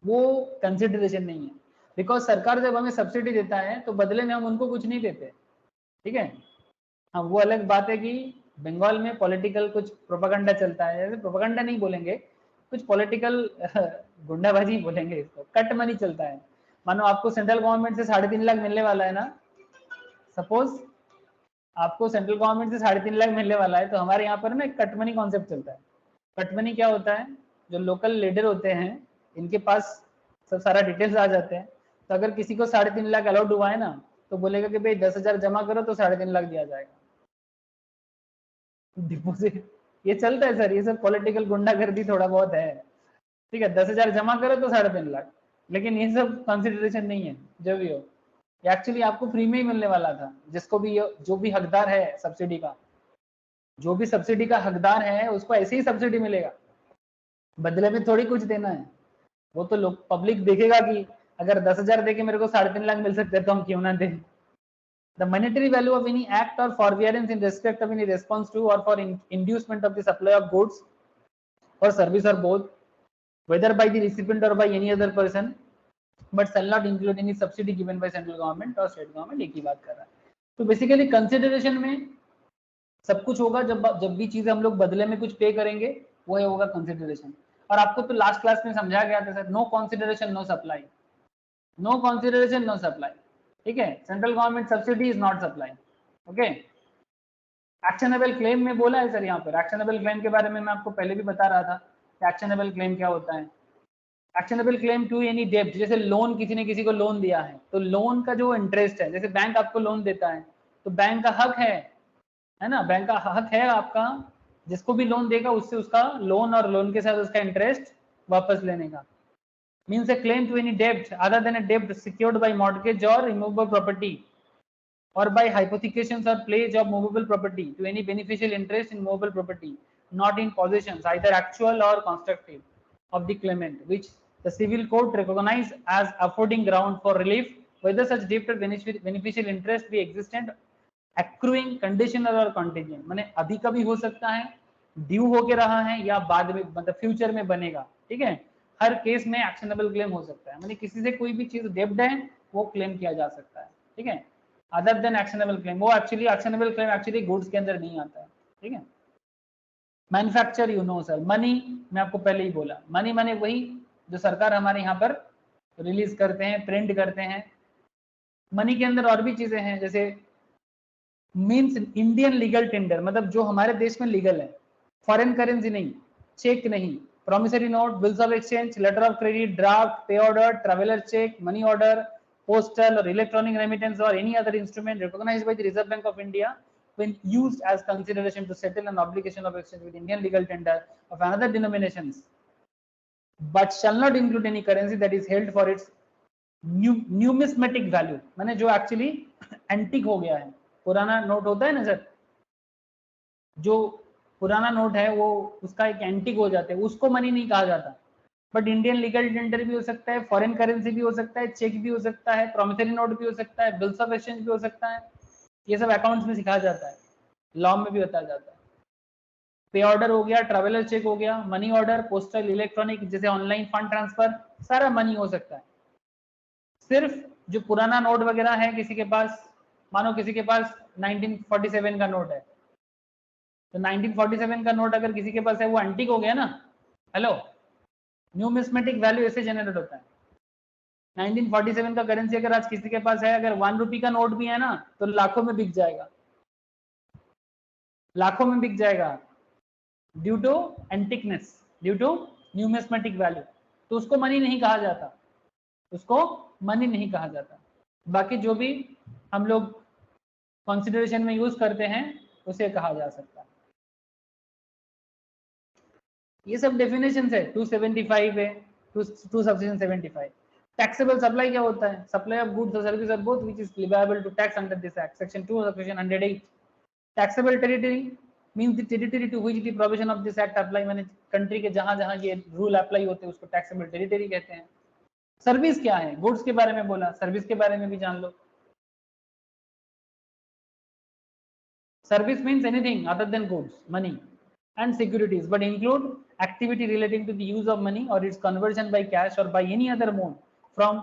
वो कंसिडरेशन नहीं है। बिकॉज सरकार जब हमें सब्सिडी देता है तो बदले में हम उनको कुछ नहीं देते, ठीक है। हाँ, वो अलग बात है कि बंगाल में पॉलिटिकल कुछ प्रोपागंडा चलता है, जैसे प्रोपागंडा नहीं बोलेंगे, कुछ पॉलिटिकल गुंडाबाजी बोलेंगे इसको, कट मनी चलता है। मानो आपको सेंट्रल गवर्नमेंट से 3.5 लाख मिलने वाला है ना, सपोज आपको सेंट्रल गवर्नमेंट से 3.5 लाख मिलने वाला है, तो हमारे यहाँ पर ना एक कट मनी कॉन्सेप्ट चलता है। कट मनी क्या होता है, जो लोकल लीडर होते हैं इनके पास सब सारा डिटेल्स आ जाते हैं, तो अगर किसी को 3.5 लाख अलाउड हुआ है ना, तो बोलेगा कि भाई 10,000 जमा करो तो 3.5 लाख दिया जाएगा डिपोजिट। ये चलता है सर, ये सब पॉलिटिकल गुंडागर्दी थोड़ा बहुत है, ठीक है। 10,000 जमा करो तो 3.5 लाख, लेकिन ये सब कंसिडरेशन नहीं है। जो भी हो, एक्चुअली आपको फ्री में ही मिलने वाला था। जिसको भी जो भी हकदार है सब्सिडी का, जो भी सब्सिडी का हकदार है, उसको ऐसे ही सब्सिडी मिलेगा, बदले में थोड़ी कुछ देना है। वो तो लोग पब्लिक देखेगा कि अगर 10,000 दे के मेरे को 3.5 लाख मिल सकते हैं तो हम क्यों ना दें। The monetary value of any act or forbearance in respect of any response to or for inducement of the supply of goods or service or both, whether by the recipient or by any other person, but shall not include any subsidy given by central government or state government। एक ही बात कर रहा है। तो basically consideration में सब कुछ होगा, जब भी चीजें हम लोग बदले में कुछ पे करेंगे, वो होगा कंसिडरेशन। और आपको तो लास्ट क्लास में समझा गया था sir, no consideration no supply, no consideration no supply, ठीक है। Central government subsidy is not supply, okay. Actionable claim में बोला है सर, यहाँ पर एक्शनेबल क्लेम के बारे में मैं आपको पहले भी बता रहा था कि एक्शनेबल क्लेम क्या होता है। एक्शनेबल क्लेम टू एनी डेब्ट, जैसे लोन, किसी ने किसी को लोन दिया है, तो लोन का जो इंटरेस्ट है, जैसे बैंक आपको लोन देता है, तो बैंक का हक है ना, बैंक का हक है आपका, जिसको भी लोन देगा उससे उसका लोन और लोन के साथ उसका इंटरेस्ट वापस लेने का। Means a claim to any debt other than a debt secured by mortgage or immovable property or by hypothecations or pledge of movable property to any beneficial interest in movable property not in possessions either actual or constructive of the claimant, which the civil court recognize as affording ground for relief whether such debt or beneficial interest be existent, accruing, conditional or contingent। माने अभी कभी हो सकता है, due होके रहा है, या बाद में मतलब फ्यूचर में बनेगा, ठीक है। हर केस में एक्शनेबल क्लेम हो सकता है, माने किसी से कोई भी चीज डेब्ट है वो क्लेम किया जा सकता है, ठीक है। अदर देन एक्शनेबल क्लेम, वो actually actionable claim actually goods के अंदर नहीं आता है, ठीक है। Manufacture, you know sir, money मैं आपको पहले ही बोला, मनी माने वही जो सरकार हमारे यहाँ पर रिलीज करते हैं, प्रिंट करते हैं। मनी के अंदर और भी चीजें हैं, जैसे मीन्स इंडियन लीगल टेंडर, मतलब जो हमारे देश में लीगल है, फॉरेन करेंसी नहीं, चेक नहीं, promissory note, bills of exchange, letter of credit, draft, pay order, traveler check, money order, postal or electronic remittance or any other instrument recognized by the Reserve Bank of India when used as consideration to settle an obligation of exchange with Indian legal tender of another denominations, but shall not include any currency that is held for its numismatic value। माने जो actually antique हो गया है, पुराना note होता है ना sir, जो पुराना नोट है वो उसका एक एंटिक हो जाता है, उसको मनी नहीं कहा जाता। बट इंडियन लीगल टेंडर भी हो सकता है, फॉरेन करेंसी भी हो सकता है, चेक भी हो सकता है, प्रॉमिसरी नोट भी हो सकता है, बिल्स ऑफ एक्सचेंज भी हो सकता है। ये सब अकाउंट्स में सिखाया जाता है, लॉ में भी बताया जाता है। पे ऑर्डर हो गया, ट्रैवलर चेक हो गया, मनी ऑर्डर, पोस्टल, इलेक्ट्रॉनिक, जैसे ऑनलाइन फंड ट्रांसफर, सारा मनी हो सकता है। सिर्फ जो पुराना नोट वगैरह है किसी के पास, मानो किसी के पास 1947 का नोट है, तो 1947 का नोट अगर किसी के पास है, वो एंटीक हो गया ना। हेलो, न्यूमिस्मेटिक वैल्यू ऐसे जनरेट होता है। 1947 का करेंसी अगर आज किसी के पास है, अगर 1 रुपी का नोट भी है ना, तो लाखों में बिक जाएगा, लाखों में बिक जाएगा, due to antiqueness, due to numismatic value. तो उसको मनी नहीं कहा जाता, उसको मनी नहीं कहा जाता। बाकी जो भी हम लोग कंसिडरेशन में यूज करते हैं उसे कहा जा सकता है। ये सब डेफिनेशन है 275 है, 2 सबसेक्शन 75। टैक्सेबल सप्लाई क्या होता है? सप्लाई ऑफ गुड्स और service are both which is liable to tax under this act. Section 2 subsection 108। Taxable territory means the territory to which the provision of this act apply, माने country के जहां-जहां ये rule apply होते हैं उसको taxable territory कहते हैं। Service क्या है? गुड्स के बारे में बोला, सर्विस के बारे में भी जान लो। Service means anything other than goods, money and securities, but include activity relating to the use of money or its conversion by cash or by any other mode from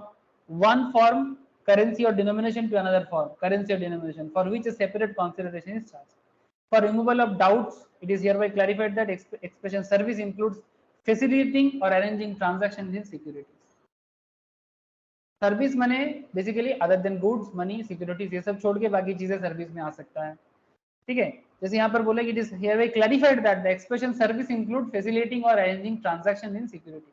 one form, currency or denomination to another form, currency or denomination, for which a separate consideration is charged. For removal of doubts, it is hereby clarified that expression service includes facilitating or arranging transactions in securities. Service माने basically other than goods, money, securities, ये सब छोड़ के बाकी चीजें service में आ सकता है। ठीक है, जैसे यहाँ पर बोला कि it is hereby clarified that the expression service include facilitating और arranging transaction in securities.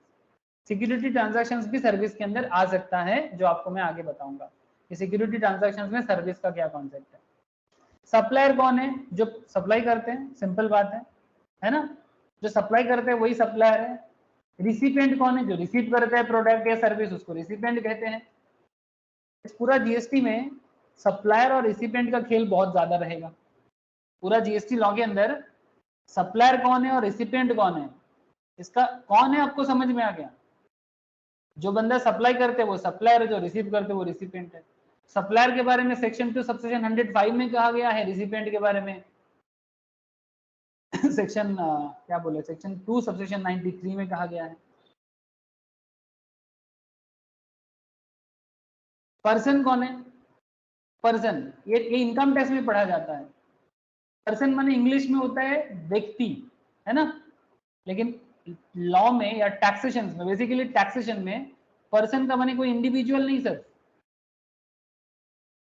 Security transactions भी सर्विस के अंदर आ सकता है, जो आपको मैं आगे बताऊंगा कि सिक्योरिटी ट्रांजैक्शंस में सर्विस का क्या कॉन्सेप्ट है। सप्लायर कौन है? जो सप्लाई करते हैं, सिंपल बात है ना, जो सप्लाई करते हैं वही सप्लायर है। रिसिपिएंट कौन है? जो रिसीव करता है प्रोडक्ट या सर्विस, उसको रिसिपिएंट कहते हैं। इस पूरा जीएसटी में सप्लायर और रिसिपिएंट का खेल बहुत ज्यादा रहेगा। पूरा जीएसटी लॉ के अंदर सप्लायर कौन है और रिसिपिएंट कौन है, इसका कौन है आपको समझ में आ गया? जो बंदा सप्लाई करते हैं वो सप्लायर है, जो रिसीव करते हैं वो रिसिपिएंट है। सप्लायर के बारे में सेक्शन 2 सबसेक्शन 105 में कहा गया है, रिसिपिएंट के बारे में सेक्शन क्या बोले, सेक्शन 2 सबसेक्शन 93 में कहा गया है। पर्सन कौन है? पर्सन ये इनकम टैक्स में पढ़ा जाता है। पर्सन माने इंग्लिश में होता है व्यक्ति, है ना, लेकिन लॉ में या टैक्सेशन में, बेसिकली टैक्सेशन में पर्सन का माने कोई इंडिविजुअल नहीं सर।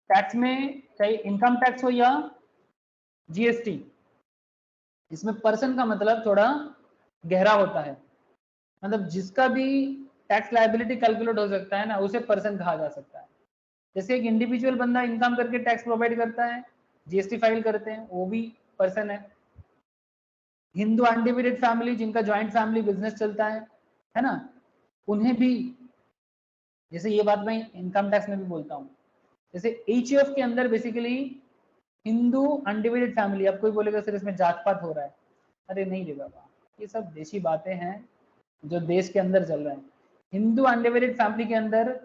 टैक्स में चाहे इनकम टैक्स हो या जीएसटी, इसमें पर्सन का मतलब थोड़ा गहरा होता है। मतलब जिसका भी टैक्स लायबिलिटी कैलकुलेट हो सकता है ना, उसे पर्सन कहा जा सकता है। जैसे एक इंडिविजुअल बंदा इनकम करके टैक्स प्रोवाइड करता है, जीएसटी फाइल करते हैं, वो भी पर्सन है। हिंदू अनडिवाइडेड फैमिली जिनका जॉइंट फैमिली बिजनेस चलता है ना, उन्हें भी, जैसे ये बात मैं इनकम टैक्स में भी बोलता हूँ, जैसे एचयूएफ के अंदर बेसिकली हिंदू अनडिवाइडेड फैमिली, अब कोई बोलेगा सर इसमें जात पात हो रहा है, अरे नहीं रे बाबा, ये सब देशी बातें हैं जो देश के अंदर चल रहा है। हिंदू अनडिवाइडेड फैमिली के अंदर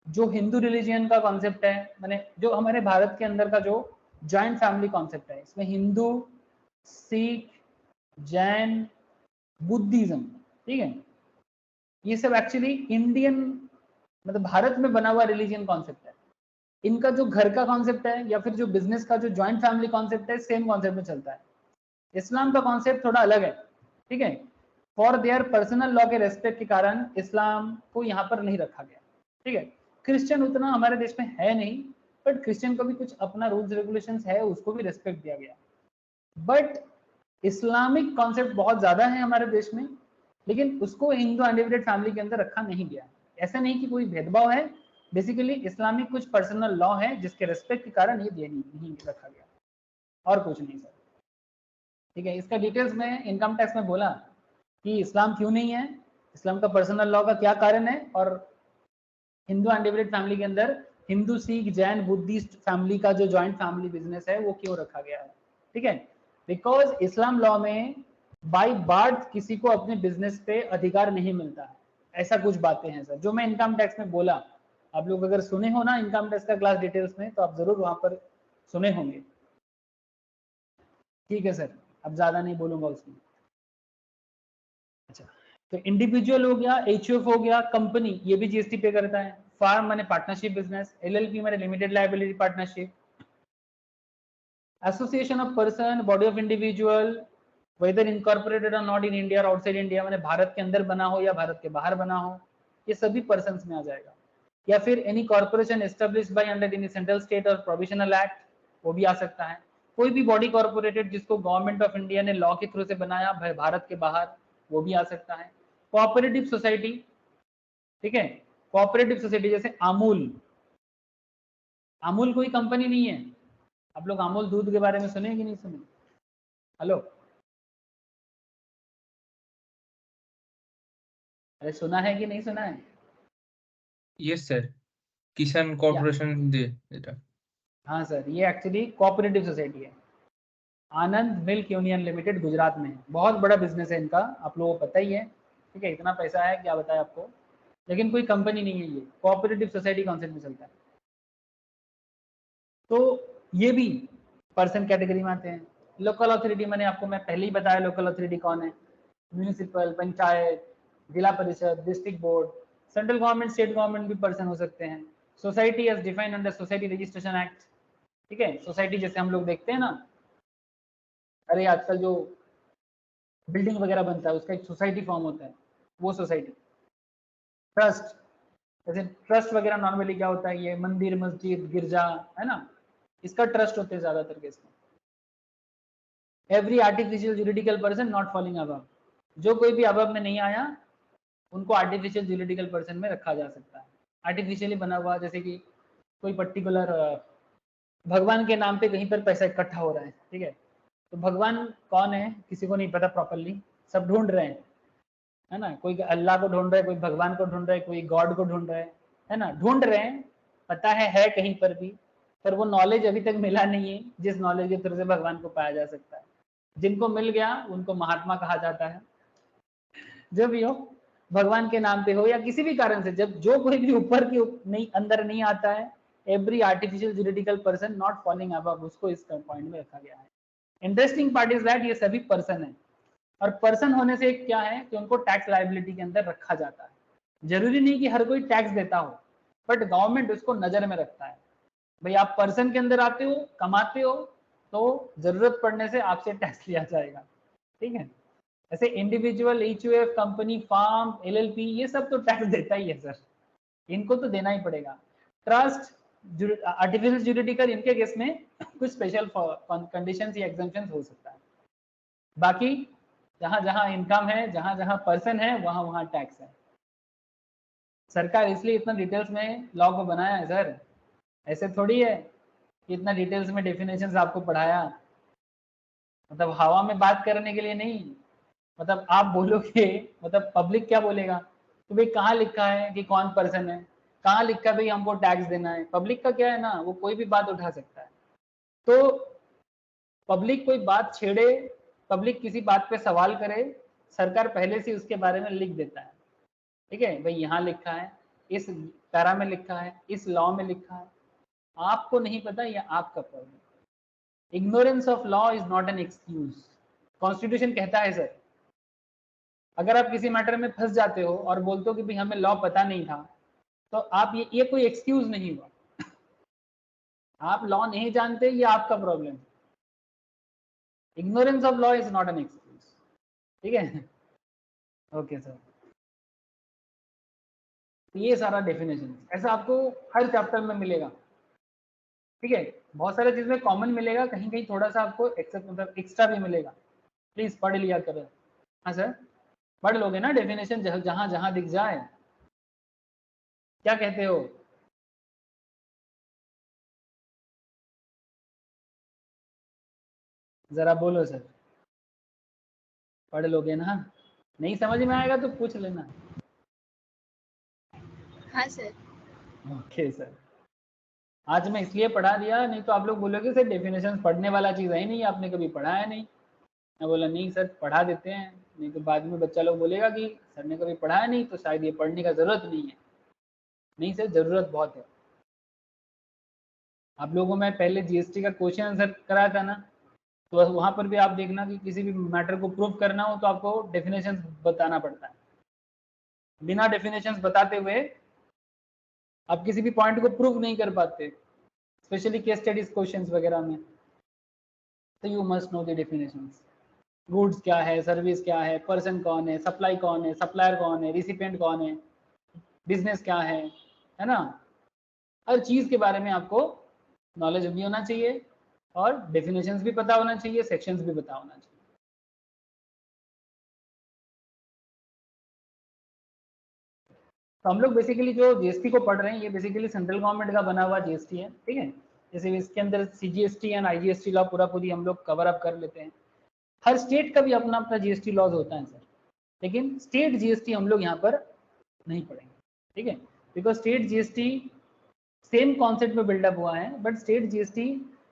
जो हिंदू रिलीजियन का कॉन्सेप्ट है, माने जो हमारे भारत के अंदर का जो जॉइंट फैमिली कॉन्सेप्ट है, इसमें हिंदू, सिख, जैन, बुद्धिज्म, ठीक है, ये सब एक्चुअली इंडियन मतलब भारत में बना हुआ रिलीजियन कॉन्सेप्ट है। इनका जो घर का कॉन्सेप्ट है या फिर जो बिजनेस का जो जॉइंट फैमिली कॉन्सेप्ट है, सेम कॉन्सेप्ट में चलता है। इस्लाम का कॉन्सेप्ट थोड़ा अलग है, ठीक है, फॉर देयर पर्सनल लॉ के रेस्पेक्ट के कारण इस्लाम को यहाँ पर नहीं रखा गया, ठीक है। क्रिश्चियन उतना हमारे देश में है नहीं, बट क्रिश्चियन को भी कुछ अपना रूल्स रेगुलेशंस है, उसको भी रेस्पेक्ट दिया गया। बट इस्लामिक कॉन्सेप्ट बहुत ज्यादा है हमारे देश में, लेकिन उसको हिंदू अनडिवाइडेड फैमिली के अंदर रखा नहीं गया। ऐसा नहीं कि कोई भेदभाव है, बेसिकली इस्लामिक कुछ पर्सनल लॉ है जिसके रेस्पेक्ट के कारण ये नहीं रखा गया, और कुछ नहीं सर, ठीक है। इसका डिटेल्स में इनकम टैक्स में बोला कि इस्लाम क्यों नहीं है, इस्लाम का पर्सनल लॉ का क्या कारण है, और हिंदू अनडिवाइडेड फैमिली के अंदर हिंदू, सिख, जैन, बुद्धिस्ट फैमिली का जो जॉइंट फैमिली बिजनेस है वो क्यों रखा गया है, ठीक है। बिकॉज इस्लाम लॉ में बाय बर्थ किसी को अपने बिजनेस पे अधिकार नहीं मिलता है, ऐसा कुछ बातें हैं सर जो मैं इनकम टैक्स में बोला। आप लोग अगर सुने हो ना इनकम टैक्स का क्लास डिटेल्स में, तो आप जरूर वहां पर सुने होंगे, ठीक है सर, अब ज्यादा नहीं बोलूंगा उसमें। अच्छा, तो इंडिविजुअल हो गया, एचयूएफ हो गया, कंपनी ये भी जीएसटी पे करता है। फार्म माने पार्टनरशिप बिजनेस, एलएलपी माने limited liability partnership, association of person, body of individual, weather incorporated और नॉट इन इंडिया और आउटसाइड इंडिया, माने भारत के अंदर बना हो या भारत के बाहर बना हो, ये सभी पर्सन्स में आ जाएगा। या फिर any corporation established by under any central state और प्रोविजनल एक्ट, वो भी आ सकता है। कोई भी बॉडी कॉर्पोरेटेड जिसको गवर्नमेंट ऑफ इंडिया ने लॉ के थ्रू से बनाया भारत के बाहर, वो भी आ सकता है। कोऑपरेटिव सोसाइटी, ठीक है, कोऑपरेटिव सोसाइटी जैसे अमूल, अमूल कोई कंपनी नहीं है। आप लोग अमूल दूध के बारे में सुने कि नहीं सुने? हेलो, अरे सुना है कि नहीं सुना है? यस सर, किसान कॉर्पोरेशन এটা। हाँ सर, ये एक्चुअली कोऑपरेटिव सोसाइटी है। आनंद मिल्क यूनियन लिमिटेड गुजरात में है, बहुत बड़ा बिजनेस है इनका, आप लोगों को पता ही है। ठीक है, इतना पैसा है क्या बताए आपको, लेकिन कोई कंपनी नहीं है, ये कोऑपरेटिव सोसाइटी कॉन्सेप्ट में चलता है। तो ये भी पर्सन कैटेगरी में आते हैं। लोकल अथॉरिटी मैंने आपको मैं पहले ही बताया लोकल अथॉरिटी कौन है, municipal, panchayat, zila parishad, district board, central government, state government भी पर्सन हो सकते हैं। Society as defined under society registration act. ठीक है, सोसाइटी जैसे हम लोग देखते हैं ना, अरे आजकल जो बिल्डिंग वगैरह बनता है उसका एक सोसाइटी फॉर्म होता है, वो सोसाइटी। ट्रस्ट, जैसे ट्रस्ट वगैरह नॉर्मली क्या होता है, ये मंदिर, मस्जिद, गिरजा है ना, इसका ट्रस्ट होते हैं ज्यादातर केस में। Every artificial juridical person not falling above, जो कोई भी अबव में नहीं आया उनको आर्टिफिशियल जुरिडिकल पर्सन में रखा जा सकता है। आर्टिफिशियली बना हुआ, जैसे कि कोई पर्टिकुलर भगवान के नाम पे कहीं पर पैसा इकट्ठा हो रहा है, ठीक है, तो भगवान कौन है किसी को नहीं पता प्रॉपरली, सब ढूंढ रहे हैं, है ना, कोई अल्लाह को ढूंढ रहा है, कोई भगवान को ढूंढ रहा है, कोई गॉड को ढूंढ रहा है ना, ढूंढ रहे हैं, पता है कहीं पर भी, पर वो नॉलेज अभी तक मिला नहीं है जिस नॉलेज के थ्रू से भगवान को पाया जा सकता है। जिनको मिल गया उनको महात्मा कहा जाता है। जो भी हो, भगवान के नाम पे हो या किसी भी कारण से, जब जो कोई भी ऊपर की नहीं अंदर नहीं आता है, every artificial juridical person not falling above, उसको इस पॉइंट में रखा गया है। इंटरेस्टिंग पार्ट इज दैट ये सभी पर्सन है, और पर्सन होने से क्या है कि उनको टैक्स लायबिलिटी के अंदर रखा जाता है। जरूरी नहीं कि हर कोई टैक्स देता हो, बट गवर्नमेंट उसको नजर में रखता है। भाई आप पर्सन के अंदर आते हो, कमाते हो, तो जरूरत पड़ने से आपसे टैक्स लिया जाएगा। ठीक है, ऐसे इंडिविजुअल, ईचयूएफ, कंपनी, फार्म, एलएलपी, ये सब तो टैक्स देता ही है सर, इनको तो देना ही पड़ेगा। ट्रस्ट, आर्टिफिशियल जुरिडिकल, इनके केस में कुछ स्पेशल कंडीशंस या एग्जम्पशंस हो सकता है। बाकी जहां जहां इनकम है, जहां जहां पर्सन है, वहां वहां टैक्स है। सरकार इसलिए इतना डिटेल्स में लॉ को बनाया है सर, ऐसे थोड़ी है कि इतना डिटेल्स में डेफिनेशंस आपको पढ़ाया, मतलब हवा में बात करने के लिए नहीं। मतलब आप बोलोगे, मतलब पब्लिक क्या बोलेगा, तो भाई कहाँ लिखा है कि कौन पर्सन है, कहाँ लिखा है भाई हमको टैक्स देना है। पब्लिक का क्या है ना, वो कोई भी बात उठा सकता है। तो पब्लिक कोई बात छेड़े, पब्लिक किसी बात पे सवाल करे, सरकार पहले से उसके बारे में लिख देता है। ठीक है भाई, यहाँ लिखा है, इस पैरा में लिखा है, इस लॉ में लिखा है, आपको नहीं पता, ये आपका problem. Ignorance of law is not an excuse, constitution कहता है सर। अगर आप किसी मैटर में फंस जाते हो और बोलते हो कि भाई हमें लॉ पता नहीं था, तो आप ये कोई एक्सक्यूज नहीं हुआ। आप लॉ नहीं जानते, ये आपका प्रॉब्लम है। Ignorance of law is not an excuse. ठीक है, ओके सर। ये सारा डेफिनेशन ऐसा आपको हर चैप्टर में मिलेगा। ठीक है, बहुत सारे चीज में कॉमन मिलेगा, कहीं कहीं थोड़ा सा आपको मतलब एक्स्ट्रा भी मिलेगा। प्लीज पढ़ लिया करो। हाँ सर, पढ़ लोगे ना डेफिनेशन, जहां जहां दिख जाए। क्या कहते हो? जरा बोलो सर, पढ़ लोगे ना? नहीं समझ में आएगा तो पूछ लेना। हाँ सर। ओके सर, आज मैं इसलिए पढ़ा दिया, नहीं तो आप लोग बोलोगे सर डेफिनेशन पढ़ने वाला चीज़ है ही नहीं, आपने कभी पढ़ा है नहीं। मैं बोला नहीं सर, पढ़ा देते हैं, नहीं तो बाद में बच्चा लोग बोलेगा कि सर ने कभी पढ़ा है नहीं, तो शायद ये पढ़ने का जरूरत नहीं है। नहीं सर, जरूरत बहुत है। आप लोगों को मैं पहले जीएसटी का क्वेश्चन आंसर कराया था ना, तो वहां पर भी आप देखना कि किसी भी मैटर को प्रूव करना हो तो आपको डेफिनेशन बताना पड़ता है। बिना डेफिनेशन बताते हुए आप किसी भी पॉइंट को प्रूव नहीं कर पाते, स्पेशली केस स्टडीज क्वेश्चंस वगैरह में। तो you must know the definitions. Goods क्या है, सर्विस क्या है, पर्सन कौन है, सप्लाई कौन है, सप्लायर कौन है, रिसिपेंट कौन है, बिजनेस क्या है ना। हर चीज के बारे में आपको नॉलेज भी होना चाहिए, और डेफिनेशंस भी पता होना चाहिए, सेक्शंस भी पता होना चाहिए। तो हम लोग बेसिकली जो जीएसटी को पढ़ रहे हैं ये बेसिकली सेंट्रल गवर्नमेंट का बना हुआ जीएसटी है, ठीक है। जैसे इसके अंदर सीजीएसटी एंड आईजीएसटी लॉ पूरा पूरी हम लोग कवर अप कर लेते हैं। हर स्टेट का भी अपना अपना जीएसटी लॉज होता है सर, लेकिन स्टेट जीएसटी हम लोग यहाँ पर नहीं पढ़ेंगे, ठीक है, because state GST same concept में बिल्डअप हुआ है, बट स्टेट जीएसटी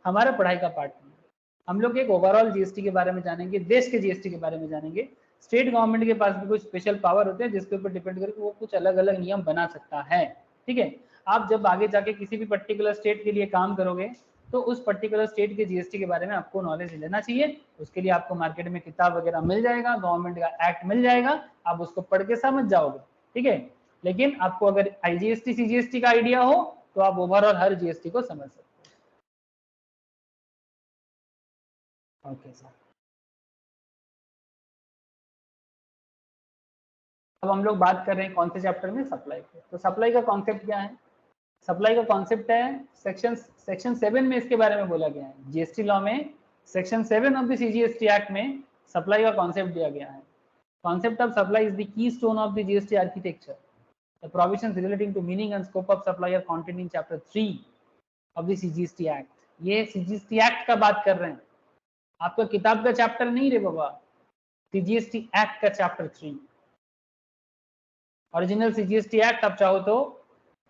हमारा पढ़ाई का पार्ट नहीं है। हम लोग एक ओवरऑल जीएसटी के बारे में जानेंगे, देश के जीएसटी के बारे में जानेंगे। स्टेट गवर्नमेंट के पास भी कुछ स्पेशल पावर होते हैं जिसके ऊपर डिपेंड करके वो कुछ अलग अलग नियम बना सकता है, ठीक है। आप जब आगे जाके किसी भी पर्टिकुलर स्टेट के लिए काम करोगे तो उस पर्टिकुलर स्टेट के जीएसटी के बारे में आपको नॉलेज लेना चाहिए। उसके लिए आपको मार्केट में किताब वगैरह मिल जाएगा, गवर्नमेंट का एक्ट मिल जाएगा, आप उसको पढ़ के समझ जाओगे, ठीक है। लेकिन आपको अगर आईजीएसटी सीजीएसटी का आइडिया हो तो आप ओवरऑल हर जीएसटी को समझ सकते हो। ओके सर, अब हम लोग बात कर रहे हैं कौन से चैप्टर में, सप्लाई के। तो सप्लाई का कॉन्सेप्ट क्या है? सप्लाई का कॉन्सेप्ट है सेक्शन 7 में इसके बारे में बोला गया है। जीएसटी लॉ में section 7 of the CGST act में सप्लाई का कॉन्सेप्ट दिया गया है। Concept of supply is the keystone of the GST architecture. The provisions relating to meaning and scope of supply are contained in chapter 3 of the CGST act. ये CGST act का बात कर रहे हैं, आपका किताब का चैप्टर नहीं रे बाबा, सीजीएसटी एक्ट का चैप्टर 3। ओरिजिनल सीजीएसटी एक्ट आप चाहो तो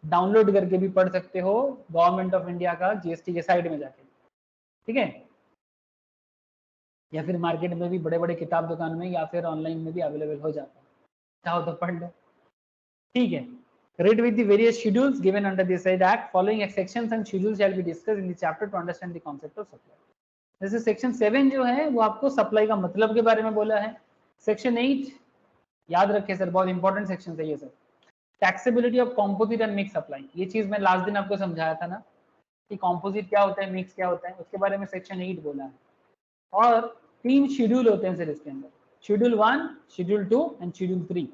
डाउनलोड करके भी पढ़ सकते हो गवर्नमेंट ऑफ इंडिया का जीएसटी के साइड में जाके, ठीक है, या फिर मार्केट में भी बड़े बड़े किताब दुकान में या फिर ऑनलाइन में भी अवेलेबल हो जाता है, चाहो तो पढ़ लो, ठीक है। Read with the various schedules given under the said act. Following sections and schedules shall be discussed in the chapter to understand the concept of supply. जैसे सेक्शन 7 जो है वो आपको सप्लाई का मतलब के बारे में बोला है। सेक्शन 8 याद रखे सर, बहुत इंपॉर्टेंट सेक्शन है ये sir. Taxability of composite and mix supply, ये चीज मैं लास्ट दिन आपको समझाया था ना कि कॉम्पोजिट क्या होता है, मिक्स क्या होता है, उसके बारे में सेक्शन 8 बोला है। और 3 शेड्यूल होते हैं सर इसके अंदर, schedule 1, schedule 2 and schedule 3।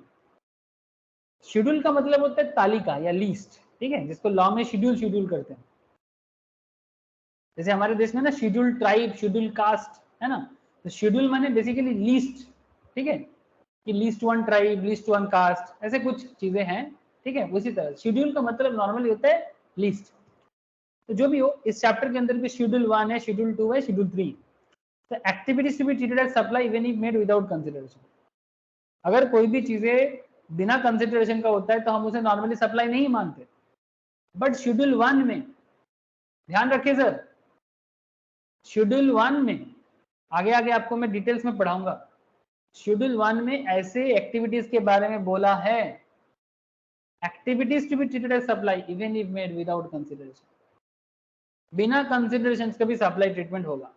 Schedule का मतलब होता है तालिका या लिस्ट, ठीक है, जिसको लॉ में शेड्यूल करते हैं। जैसे हमारे देश में ना शेड्यूल ट्राइब, शेड्यूल कास्ट है ना, तो शेड्यूल माने बेसिकली लिस्ट, ठीक है, कि लिस्ट 1 ट्राइब, लिस्ट 1 कास्ट, ऐसे कुछ चीजें हैं, ठीक है। उसी तरह शेड्यूल का मतलब नॉर्मली होता है लिस्ट। तो जो भी हो, इस चैप्टर के अंदर भी शेड्यूल 1 है, शेड्यूल 2 है, शेड्यूल 3। तो activities to be treated as supply even if made without consideration. अगर कोई भी चीजें बिना कंसिडरेशन का होता है तो हम उसे नॉर्मली सप्लाई नहीं मानते, बट शेड्यूल 1 में ध्यान रखिए सर, शेड्यूल 1 में आगे आगे आपको मैं डिटेल्स में पढ़ाऊंगा। शेड्यूल 1 में ऐसे एक्टिविटीज के बारे में बोला है, activities to be treated as supply even if made without consideration. बिना कंसिडरेशन का भी सप्लाई ट्रीटमेंट होगा,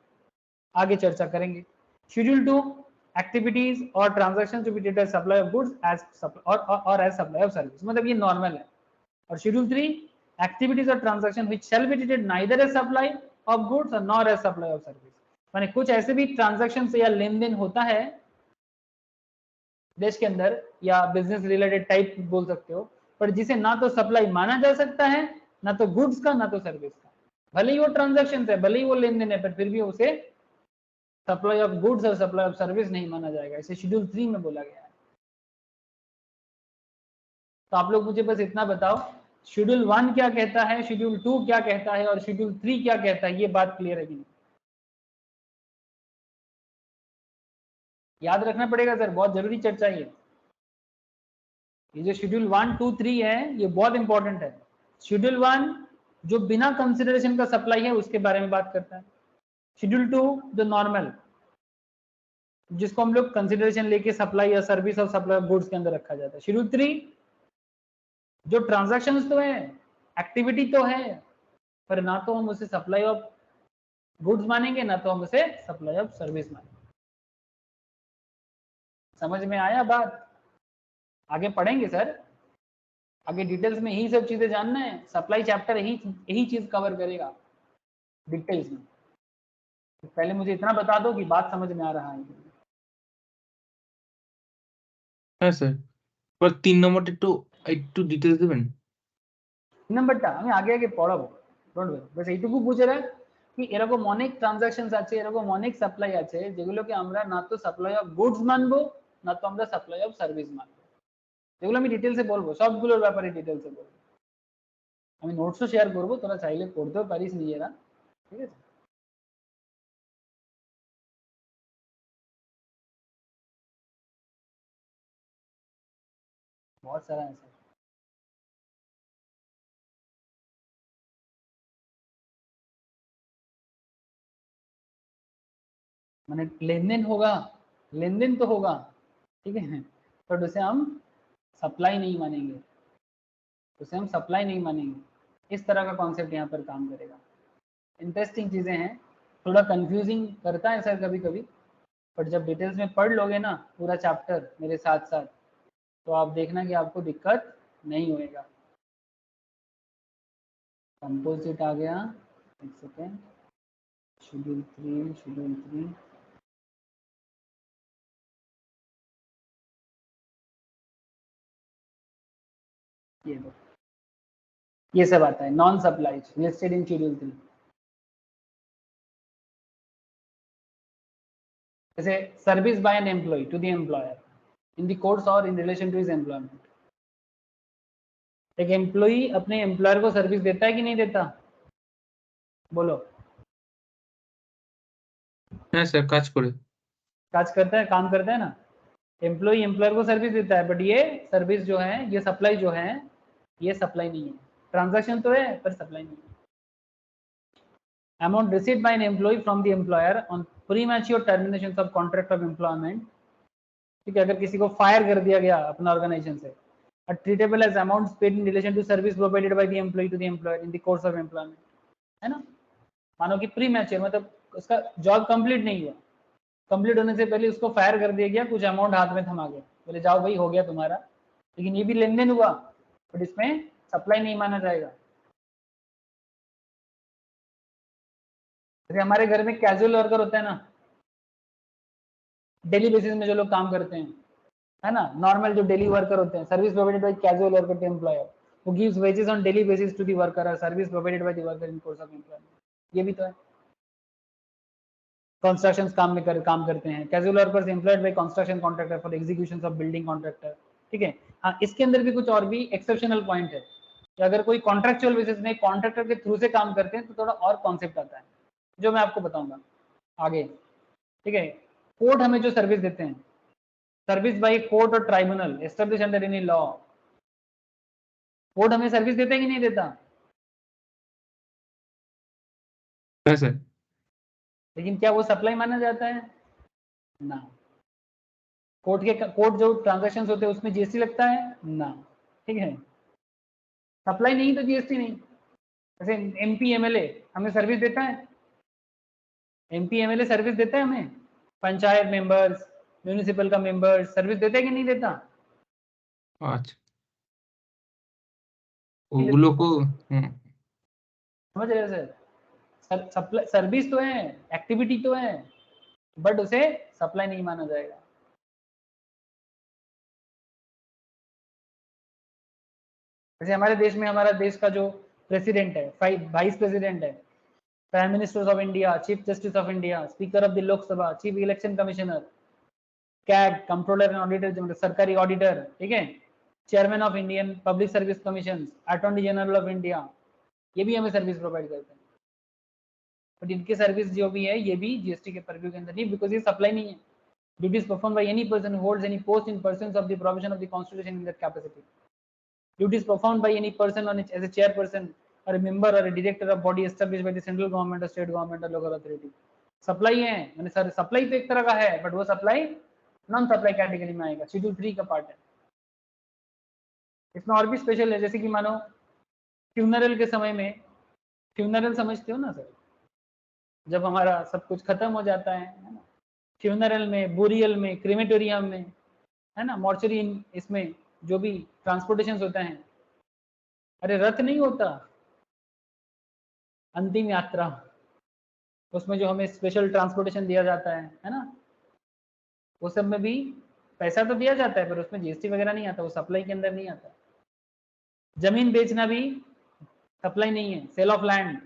आगे चर्चा करेंगे। शेड्यूल 2 एक्टिविटीज और transaction to be treated as supply of goods as और एज सप्लाई ऑफ सर्विस, मतलब ये नॉर्मल है। और शेड्यूल 3 एक्टिविटीज और transaction which shall be treated neither as supply of goods और nor as supply of service. माने कुछ ऐसे भी ट्रांजैक्शन से या लेन देन होता है देश के अंदर या बिजनेस रिलेटेड टाइप बोल सकते हो, पर जिसे ना तो सप्लाई माना जा सकता है, ना तो गुड्स का, ना तो सर्विस का। भले ही वो ट्रांजैक्शन है, भले ही वो लेन देन है, पर फिर भी उसे सप्लाई ऑफ गुड्स और सप्लाई ऑफ सर्विस नहीं माना जाएगा, इसे शेड्यूल 3 में बोला गया है। तो आप लोग मुझे बस इतना बताओ, शेड्यूल 1 क्या कहता है, शेड्यूल 2 क्या कहता है और शेड्यूल 3 क्या कहता है, ये बात क्लियर है कि नहीं? याद रखना पड़ेगा सर, बहुत जरूरी चर्चा है ये जो शेड्यूल 1, 2, 3 है, ये बहुत इंपॉर्टेंट है। शेड्यूल 1 जो बिना कंसिडरेशन का सप्लाई है उसके बारे में बात करता है। शेड्यूल 2 जो नॉर्मल, जिसको हम लोग कंसिडरेशन लेके सप्लाई या सर्विस और सप्लाई ऑफ गुड्स के अंदर रखा जाता है। शेड्यूल 3 जो ट्रांजैक्शंस तो है, एक्टिविटी तो है, पर ना तो हम उसे सप्लाई ऑफ गुड्स मानेंगे, ना तो हम उसे सप्लाई ऑफ सर्विस मानेंगे। समझ में आया बात? आगे पढ़ेंगे सर, आगे डिटेल्स में यही सब चीजें जानना है। सप्लाई चैप्टर यही चीज कवर करेगा डिटेल्स में। तो पहले मुझे इतना बता दो कि बात समझ में आ रहा है। হ্যাঁ স্যার, এবার 3 নম্বরটা একটু ডিটেইলস দেবেন। নাম্বারটা আমি আগে আগে পড়াবো, ডোন্ট ওয়ারি। বাস এইটুকু বুঝে রাখ কি এরকম অনেক ট্রানজাকশনস আছে, এরকম অনেক সাপ্লাই আছে যেগুলোকে আমরা না তো সাপ্লাই অফ গুডস মানবো, না তো আমরা সাপ্লাই অফ সার্ভিস মানবো। যেগুলো আমি ডিটেলসে বলবো সবগুলোর ব্যাপারে ডিটেলসে বলবো। আমি নোটসও শেয়ার করবো, তোরা চাইলে পড়তেও পারিস নিজেরা, ঠিক আছে। बहुत सारा है सर। माने लेन देन होगा, लेन देन तो होगा, ठीक है, बट उसे हम सप्लाई नहीं मानेंगे, उसे हम सप्लाई नहीं मानेंगे। इस तरह का कॉन्सेप्ट यहाँ पर काम करेगा। इंटरेस्टिंग चीज़ें हैं, थोड़ा कंफ्यूजिंग करता है सर कभी कभी, बट जब डिटेल्स में पढ़ लोगे ना पूरा चैप्टर मेरे साथ साथ, तो आप देखना कि आपको दिक्कत नहीं होएगा। कंपोजिट आ गया, एक सेकेंड, शेड्यूल 3 ये दो, ये सब आता है non supplies listed in schedule 3। जैसे service by an employee to the employer in the course और in relation to his employment. एक एम्प्लॉय अपने एम्प्लॉयर को सर्विस देता है कि नहीं देता, बोलो। হ্যাঁ স্যার, কাজ করে। काज करता है, काम करता है ना। एम्प्लॉय एम्प्लॉयर को सर्विस देता है, बट ये सर्विस जो है, ये सप्लाई जो है, ये सप्लाई नहीं है। ट्रांजैक्शन तो है पर सप्लाई नहीं है। Amount received by an employee from the employer on premature termination of contract of employment, ठीक है, अगर किसी को फायर कर दिया गया अपना ऑर्गेनाइजेशन से, treatable as amounts paid in relation to service provided by the employee to the employer in the course of employment, है ना। मानो कि प्रीमैच्योर मतलब उसका जॉब कंप्लीट नहीं हुआ, कंप्लीट होने से पहले उसको फायर कर दिया गया, कुछ अमाउंट हाथ में थमा गया, बोले जाओ भाई हो गया तुम्हारा, लेकिन ये भी लेन देन हुआ, बट इसमें सप्लाई नहीं माना जाएगा। जैसे हमारे घर में कैजुअल वर्कर होता है ना, डेली बेसिस में जो लोग काम करते हैं, है ना, नॉर्मल जो डेली वर्कर होते हैं, service provided by casual worker to employer who gives wages on daily basis to the worker और service provided by the worker in course of employment, ये भी तो है। कंस्ट्रक्शन काम करते हैं, casual workers employed by construction contractor for execution of building contractor, ठीक है। हाँ, इसके अंदर भी कुछ और भी एक्सेप्शनल पॉइंट है कि अगर कोई कॉन्ट्रैक्चुअल बेसिस में कॉन्ट्रैक्टर के थ्रू से काम करते हैं तो थोड़ा और कॉन्सेप्ट आता है, जो मैं आपको बताऊंगा आगे, ठीक है। कोर्ट हमें जो सर्विस देते हैं, सर्विस बाय कोर्ट और tribunal establish under any law, court हमें सर्विस देता है कि नहीं देता, হ্যাঁ স্যার। लेकिन क्या वो सप्लाई माना जाता है ना। कोर्ट जो ट्रांजैक्शंस होते हैं उसमें जीएसटी लगता है ना, ठीक है। सप्लाई नहीं तो जीएसटी नहीं। जैसे एमपी एमएलए हमें सर्विस देता है, एमपी एमएलए सर्विस देता है हमें, पंचायत मेंबर्स, म्यूनिसिपल का मेंबर्स सर्विस देता है कि नहीं देता, আচ্ছা, ওগুলো को समझ रहे हो सर। सर्विस तो है, एक्टिविटी तो है, बट उसे सप्लाई नहीं माना जाएगा। जैसे हमारे देश में, हमारा देश का जो प्रेसिडेंट है, वाइस प्रेसिडेंट है, prime minister of India, chief justice of India, speaker of the Lok Sabha, chief election commissioner, CAG, controller and auditor general, सरकारी ऑडिटर, ठीक है, chairman of Indian public service commission, attorney general of India, ये भी हमें service provide करते हैं, but इनकी service जो भी है ये भी जीएसटी के परव्यू के अंदर नहीं, बिकॉज ये सप्लाई नहीं है। Duties perform by any person who holds any post in persons of the provision of the constitution in that capacity, duties performed by any person on as a chairperson or a member or a director of body established by the central government or state government or local authority। Supply है, मैंने sir supply तो एक तरह का है, but वो supply non supply category में आएगा, शेड्यूल 3 का पार्ट है। इसमें और भी स्पेशल है, जैसे कि मानो फ्यूनरल के समय में, फ्यूनरल समझते हो ना सर, जब हमारा सब कुछ खत्म हो जाता है ना, फ्यूनरल में, बुरियल में, क्रीमेटोरियम में, है ना, मॉर्चरी, इसमें जो भी ट्रांसपोर्टेशन होता है, अरे रथ नहीं होता अंतिम यात्रा, उसमें जो हमें स्पेशल ट्रांसपोर्टेशन दिया जाता है ना, वो सब में भी पैसा तो दिया जाता है, पर उसमें जीएसटी वगैरह नहीं आता, वो सप्लाई के अंदर नहीं आता। जमीन बेचना भी सप्लाई नहीं है, सेल ऑफ लैंड,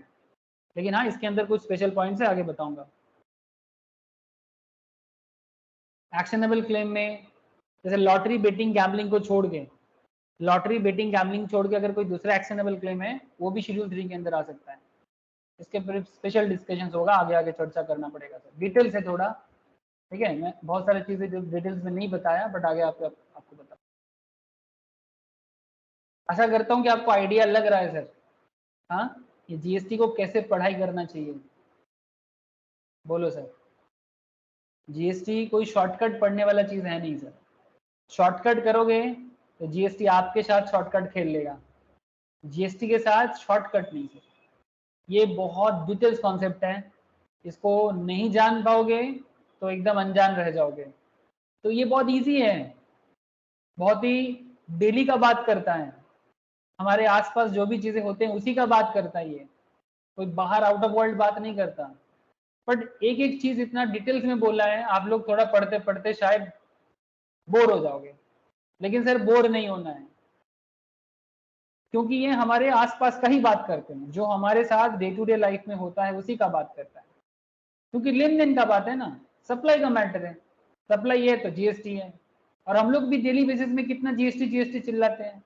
लेकिन हाँ इसके अंदर कुछ स्पेशल पॉइंट्स है, आगे बताऊंगा। एक्शनेबल क्लेम में जैसे लॉटरी, बेटिंग, गैम्बलिंग को छोड़ के लॉटरी, बेटिंग, गैम्बलिंग छोड़ के अगर कोई दूसरा एक्शनेबल क्लेम है वो भी शेड्यूल 3 के अंदर आ सकता है। इसके फिर स्पेशल डिस्कशंस होगा, आगे आगे चर्चा करना पड़ेगा सर, डिटेल से थोड़ा, ठीक है। मैं बहुत सारी चीजें जो डिटेल्स में नहीं बताया, बट आगे आपको बता। आशा करता हूँ कि आपको आइडिया लग रहा है सर। हाँ, ये जीएसटी को कैसे पढ़ाई करना चाहिए, बोलो सर। जीएसटी कोई शॉर्टकट पढ़ने वाला चीज है नहीं सर। शॉर्टकट करोगे तो जीएसटी आपके साथ शॉर्टकट खेल लेगा, जीएसटी के साथ शॉर्टकट नहीं सर। ये बहुत डिटेल्स कॉन्सेप्ट है, इसको नहीं जान पाओगे तो एकदम अनजान रह जाओगे। तो ये बहुत इजी है, बहुत ही डेली का बात करता है, हमारे आसपास जो भी चीजें होते हैं उसी का बात करता है, ये कोई बाहर आउट ऑफ वर्ल्ड बात नहीं करता। बट एक एक चीज इतना डिटेल्स में बोला है, आप लोग थोड़ा पढ़ते पढ़ते शायद बोर हो जाओगे, लेकिन सर बोर नहीं होना है, क्योंकि ये हमारे आसपास का ही बात करते हैं, जो हमारे साथ डे टू डे लाइफ में होता है उसी का बात करता है, क्योंकि लेन देन का बात है ना, सप्लाई का मैटर है। सप्लाई है तो जीएसटी है, और हम लोग भी डेली बेसिस में कितना जीएसटी जीएसटी चिल्लाते हैं।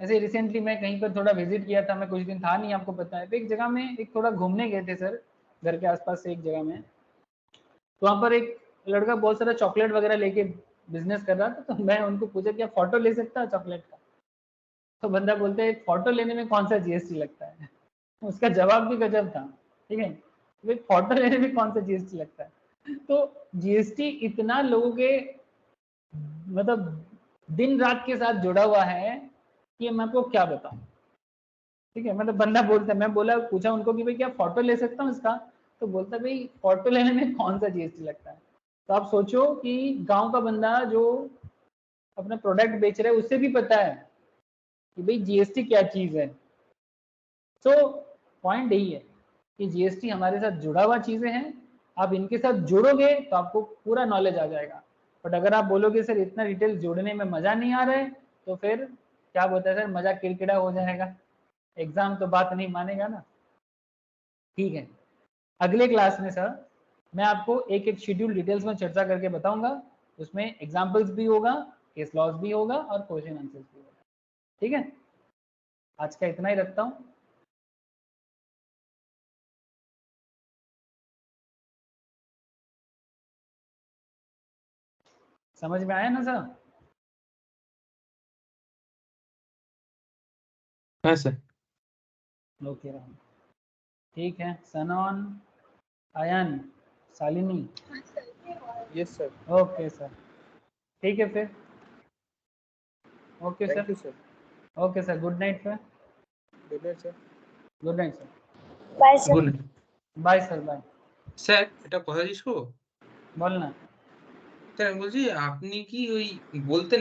ऐसे रिसेंटली मैं कहीं पर थोड़ा विजिट किया था, मैं कुछ दिन था नहीं, आपको पता है, तो एक जगह में एक थोड़ा घूमने गए थे सर, घर के आसपास से एक जगह में, तो वहाँ पर एक लड़का बहुत सारा चॉकलेट वगैरह लेके बिजनेस कर रहा था। तो मैं उनको पूछा क्या फोटो ले सकता है चॉकलेट का, तो बंदा बोलते हैं फोटो लेने में कौन सा जीएसटी लगता है। उसका जवाब भी गजब था, ठीक है, भाई फोटो लेने में कौन सा जीएसटी लगता है। तो जीएसटी इतना लोगों के मतलब दिन रात के साथ जुड़ा हुआ है कि मैं आपको क्या बताऊं, ठीक है। मतलब बंदा बोलता है, मैं बोला पूछा उनको कि भाई क्या फोटो ले सकता हूँ इसका, तो बोलता है भाई फोटो लेने में कौन सा जीएसटी लगता है। तो आप सोचो कि गांव का बंदा जो अपना प्रोडक्ट बेच रहा है उससे भी पता है कि भाई जीएसटी क्या चीज है। तो पॉइंट यही है कि जीएसटी हमारे साथ जुड़ा हुआ चीजें हैं, आप इनके साथ जुड़ोगे तो आपको पूरा नॉलेज आ जाएगा। बट अगर आप बोलोगे सर इतना डिटेल जोड़ने में मजा नहीं आ रहा है, तो फिर क्या बोलता है सर, मजा किरकिरा हो जाएगा, एग्जाम तो बात नहीं मानेगा ना, ठीक है। अगले क्लास में सर मैं आपको एक एक शेड्यूल डिटेल्स में चर्चा करके बताऊंगा, उसमें एग्जाम्पल्स भी होगा, केस लॉस भी होगा और क्वेश्चन आंसर्स भी होगा, ठीक है। आज का इतना ही रखता हूँ। समझ में आया ना सर? हाँ सर। ओके राम, ठीक है। सनॉन, आयन, शालिनी, हाँ sir. Yes sir. Okay sir, ठीक है फिर, okay thank sir, you sir. Okay sir, good night sir, good night sir. Good night sir, bye sir. Good night bye sir, bye. Sir, একটা কথা জিজ্ঞেস করবো? বল না। স্যার আমি বলছি আপনি কি ওই বলতেন